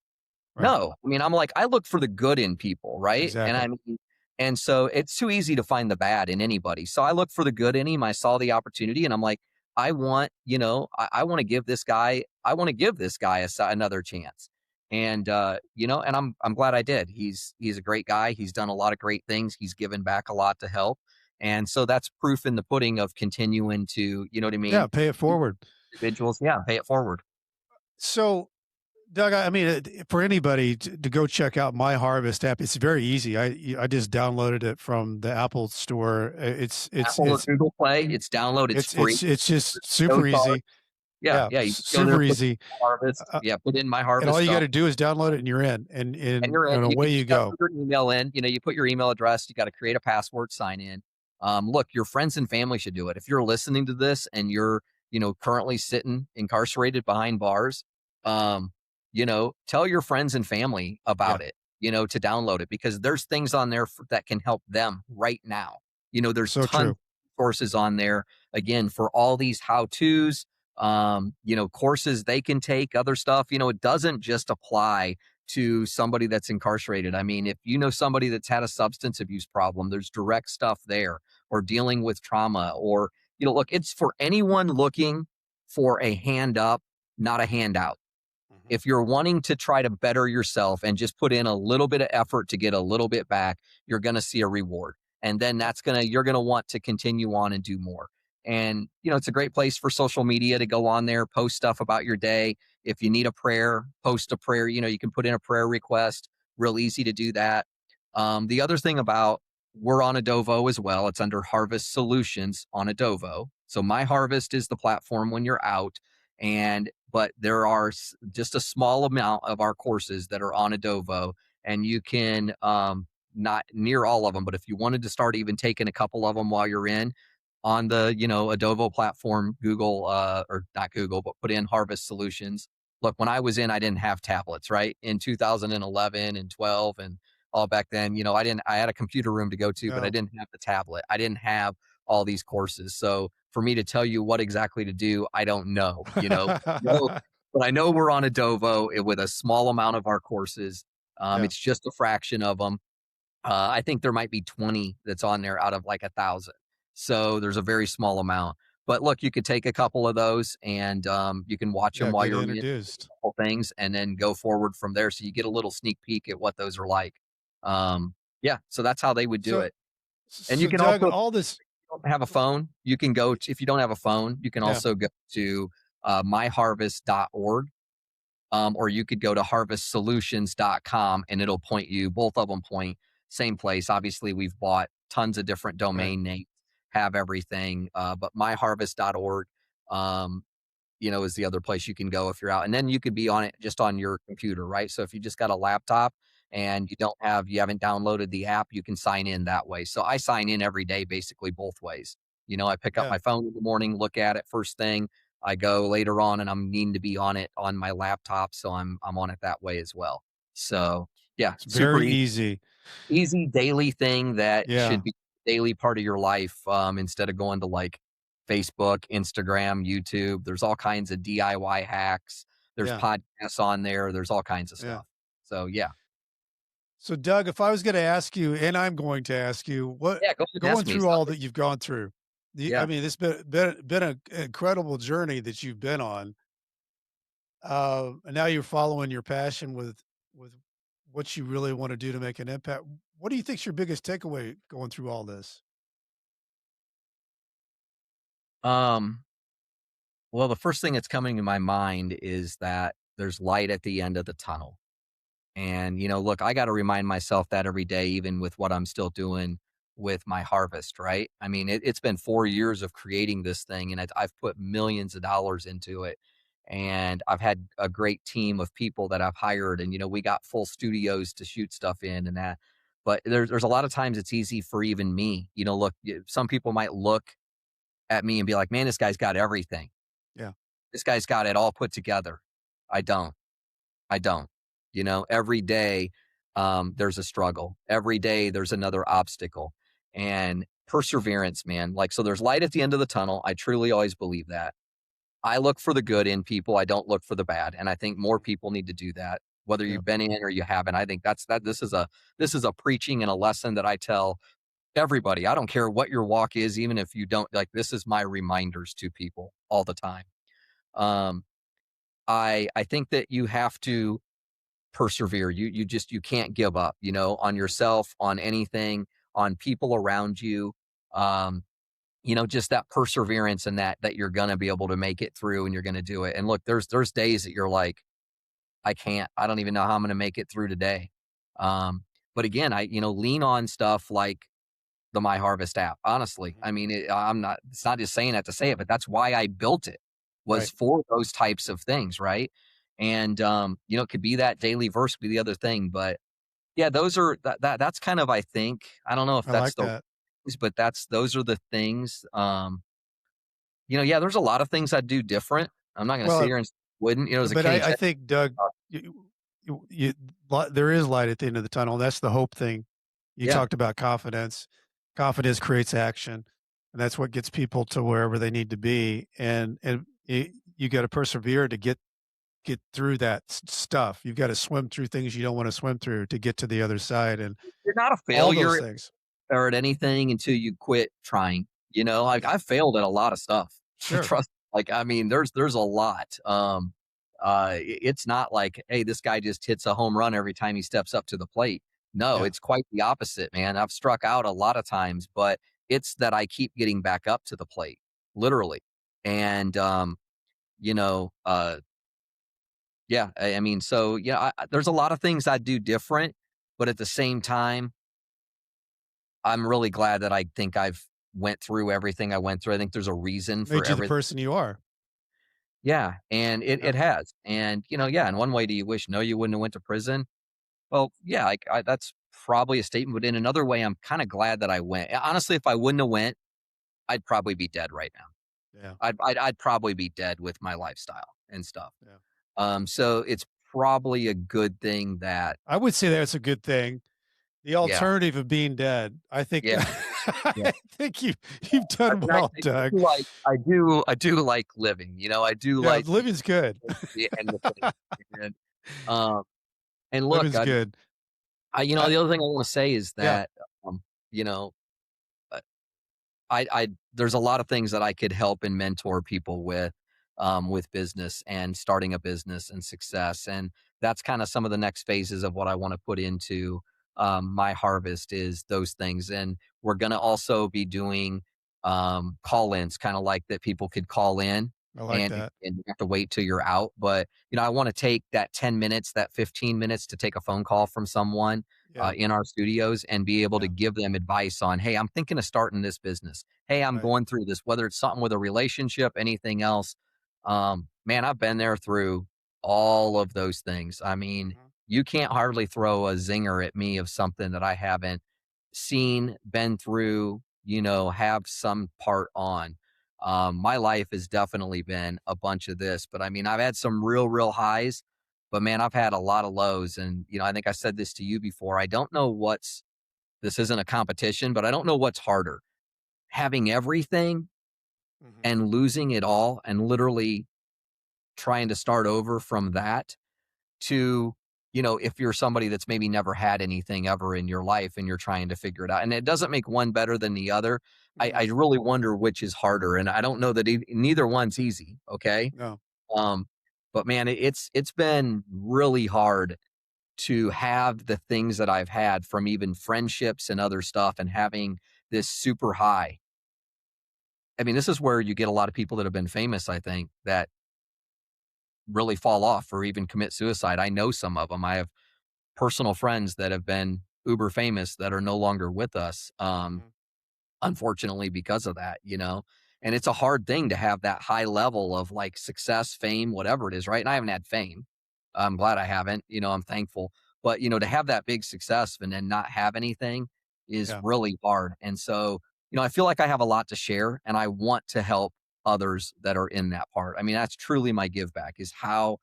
Right. No, I mean, I'm like, I look for the good in people, right? Exactly. And so it's too easy to find the bad in anybody. So I look for the good in him. I saw the opportunity and I'm like, I want, I want to give this guy, another chance. And, and I'm glad I did. He's a great guy. He's done a lot of great things. He's given back a lot to help. And so that's proof in the pudding of continuing to, you know what I mean? Yeah, pay it forward. Individuals. Yeah. Pay it forward. So, Doug, I mean, for anybody to go check out MyHarvest app, it's very easy. I just downloaded it from the Apple Store. It's Apple or Google Play. It's download. It's free. It's just super easy. Yeah. You super easy. Harvest. Put in MyHarvest. And all you got to do is download it, and you're in. And you're in. away you go. Put your email in. You put your email address. You got to create a password, sign in. Look, your friends and family should do it. If you're listening to this and you're currently sitting incarcerated behind bars, tell your friends and family about it. To download it, because there's things on there that can help them right now. There's So tons true. of courses on there, again, for all these how-tos, courses they can take, other stuff. It doesn't just apply to somebody that's incarcerated. I mean, if you know somebody that's had a substance abuse problem, there's direct stuff there, or dealing with trauma, or, look, it's for anyone looking for a hand up, not a handout. If you're wanting to try to better yourself and just put in a little bit of effort to get a little bit back, you're going to see a reward. And then you're going to want to continue on and do more. And, it's a great place for social media to go on there, post stuff about your day. If you need a prayer, post a prayer. You can put in a prayer request. Real easy to do that. The other thing about, we're on Adovo as well. It's under Harvest Solutions on Adovo. So MyHarvest is the platform when you're out. But there are just a small amount of our courses that are on Adovo, and you can, not near all of them, but if you wanted to start even taking a couple of them while you're in on the, Adovo platform, Google, or not Google, but put in Harvest Solutions. Look, when I was in, I didn't have tablets, right? In 2011 and 12 and all back then, I had a computer room to go to, but I didn't have the tablet. I didn't have all these courses. So for me to tell you what exactly to do, I don't know, but I know we're on Adovo with a small amount of our courses. It's just a fraction of them. I think there might be 20 that's on there out of like 1,000. So there's a very small amount. But look, you could take a couple of those and you can watch them while you're introduced. Things, and then go forward from there. So you get a little sneak peek at what those are like. So that's how they would do it. And you can Doug, also, all this. if you don't have a phone, you can go to, if you don't have a phone, you can also go to myharvest.org. Or you could go to harvestsolutions.com and it'll point you, both of them point same place. Obviously, we've bought tons of different domain names, have everything, but myharvest.org. is the other place you can go if you're out. And then you could be on it just on your computer, right? So if you just got a laptop and you haven't downloaded the app, you can sign in that way. So I sign in every day, basically both ways. I pick up Yeah. my phone in the morning, look at it first thing. I go later on and I'm needing to be on it on my laptop. So I'm on it that way as well. So yeah, It's super very easy, easy. easy daily thing that Yeah. should be a daily part of your life, instead of going to like Facebook, Instagram, YouTube. There's all kinds of DIY hacks. There's Yeah. podcasts on there. There's all kinds of Yeah. stuff. So yeah. So, Doug, if I was going to ask you, and I'm going to ask you, what Yeah, go ahead and going ask me through all something. that you've gone through, I Yeah. mean, it's been an incredible journey that you've been on, and now you're following your passion with what you really want to do to make an impact. What do you think's your biggest takeaway going through all this? Um, well, the first thing that's coming to my mind is that there's light at the end of the tunnel. And, look, I got to remind myself that every day, even with what I'm still doing with my harvest, right? I mean, it's been 4 years of creating this thing, and I've put millions of dollars into it. And I've had a great team of people that I've hired, and, we got full studios to shoot stuff in and that. But there's a lot of times it's easy for even me. Look, some people might look at me and be like, man, this guy's got everything. Yeah. This guy's got it all put together. I don't. I don't. Every day there's a struggle. Every day there's another obstacle and perseverance, man. Like, so there's light at the end of the tunnel. I truly always believe that. I look for the good in people. I don't look for the bad. And I think more people need to do that, whether Yeah. you've been in or you haven't. I think this is a preaching and a lesson that I tell everybody. I don't care what your walk is, even if you don't like, this is my reminders to people all the time. Um, I think that you have to persevere. You can't give up, on yourself, on anything, on people around you. Um, just that perseverance and that you're gonna be able to make it through and you're gonna do it. And look, there's days that you're like, I don't even know how I'm gonna make it through today. But again, I lean on stuff like the MyHarvest app. Honestly, Mhm. I mean, it's not just saying that to say it, but that's why I built it, was Right. for those types of things, right? And it could be that daily verse, could be the other thing, but yeah, that's kind of, I think, I don't know if I that's like the, that. but those are the things. Yeah, there's a lot of things I'd do different. I'm not going to sit Well, here and wouldn't, as a but cage. I think, Doug, there is light at the end of the tunnel. That's the hope thing. You Yeah, talked about confidence. Confidence creates action, and that's what gets people to wherever they need to be. And you got to persevere to get through that stuff. You've got to swim through things you don't want to swim through to get to the other side, and you're not a all those failure things. or at anything until you quit trying. Like Yeah, I failed at a lot of stuff. sure. Trust. Like, I mean, there's a lot. It's not like, hey, this guy just hits a home run every time he steps up to the plate. No, Yeah, it's quite the opposite, man. I've struck out a lot of times, but it's that I keep getting back up to the plate, literally. And you know, uh, yeah, I mean, so yeah, there's a lot of things I do different, but at the same time, I'm really glad that I think I've went through everything I went through. I think there's a reason for made you the everything. person you are. Yeah, and it Yeah, has. And, yeah, in one way, do you wish, no, you wouldn't have went to prison? Well, yeah, that's probably a statement, but in another way, I'm kinda glad that I went. Honestly, if I wouldn't have went, I'd probably be dead right now. yeah, I'd probably be dead with my lifestyle and stuff. yeah. So it's probably a good thing that, I would say that's a good thing. The yeah, alternative of being dead, I think yeah, yeah. I think you've I done mean, well, I Doug. do like I do like living, I do Yeah, like living's good. the end of things. And, um, and look, Living's good. the I other thing I wanna say is Yeah, that, um, you know, uh, I there's a lot of things that I could help and mentor people with business and starting a business and success, and that's kinda some of the next phases of what I wanna put into, my harvest is those things, and we're gonna also be doing, call-ins, kinda like that people could call in, I like and that. you have to wait till you're out, but, I wanna take that 10 minutes, that 15 minutes to take a phone call from someone, Yeah, in our studios and be able to yeah, give them advice on, "Hey, I'm thinking of starting this business. Hey, I'm right. going through this," whether it's something with a relationship, anything else. Man, I've been there through all of those things. I mean, Mhm. you can't hardly throw a zinger at me of something that I haven't seen, been through, have some part on. My life has definitely been a bunch of this, but I mean, I've had some real, real highs, but man, I've had a lot of lows. And, I think I said this to you before. I don't know this isn't a competition, but I don't know what's harder, having everything Mhm. and losing it all and literally trying to start over from that to, if you're somebody that's maybe never had anything ever in your life and you're trying to figure it out. And it doesn't make one better than the other. I Mhm. really wonder which is harder. And I don't know that neither one's easy. Okay. No. Um, but man, it's been really hard to have the things that I've had from even friendships and other stuff and having this super high. I mean, this is where you get a lot of people that have been famous, I think, that really fall off or even commit suicide. I know some of them. I have personal friends that have been uber famous that are no longer with us. Mhm. Unfortunately, because of that, and it's a hard thing to have that high level of like success, fame, whatever it is, right? And I haven't had fame. I'm glad I haven't, I'm thankful. But, to have that big success and then not have anything is Yeah. really hard. And so, I feel like I have a lot to share and I want to help others that are in that part. I mean, that's truly my give back is how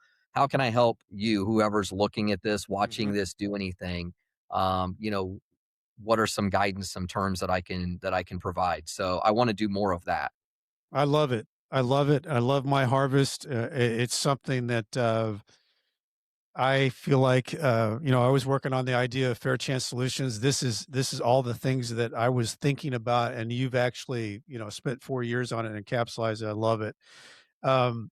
can I help you, whoever's looking at this, watching Mhm. this, do anything? Um, you know, what are some guidance, some terms that I can provide? So I want to do more of that. I love it. I love it. I love my harvest. It's something that I feel like I was working on the idea of fair chance solutions. This is all the things that I was thinking about, and you've actually spent 4 years on it and encapsulated it. I love it. Um,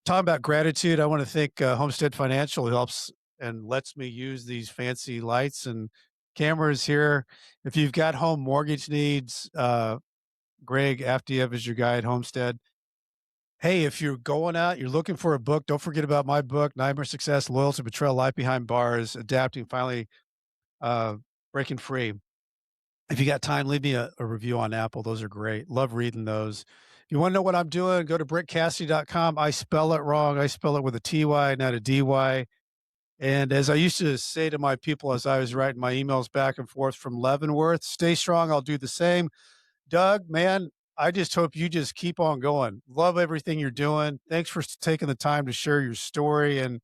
Talking about gratitude, I want to thank Homestead Financial, who helps and lets me use these fancy lights and cameras here. If you've got home mortgage needs, Greg Afdiev is your guy at Homestead. Hey, if you're going out, you're looking for a book, don't forget about my book, Nightmare Success, Loyalty, Betrayal, Life Behind Bars, Adapting, Finally uh, Breaking Free. If you got time, leave me a review on Apple. Those are great. Love reading those. If you want to know what I'm doing, go to brentcassidy.com. I spell it wrong. I spell it with a TY, not a DY. And as I used to say to my people as I was writing my emails back and forth from Leavenworth, stay strong. I'll do the same. Doug, man, I just hope you just keep on going. Love everything you're doing. Thanks for taking the time to share your story and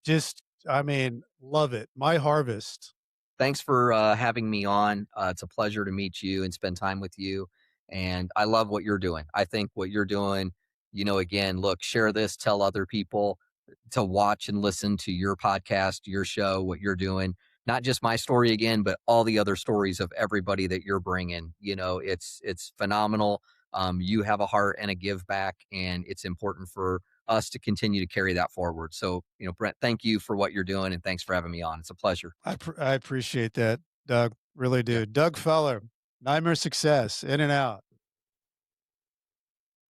just, I mean, love it. My harvest. Thanks for having me on. It's a pleasure to meet you and spend time with you. And I love what you're doing. I think what you're doing, again, look, share this, tell other people to watch and listen to your podcast, your show, what you're doing. Not just my story again, but all the other stories of everybody that you're bringing. It's phenomenal. You have a heart and a give back, and it's important for us to continue to carry that forward. So, Brent, thank you for what you're doing, and thanks for having me on. It's a pleasure. I appreciate that, Doug. Really Yeah. do. Doug Feller, Nightmare Success, in and out.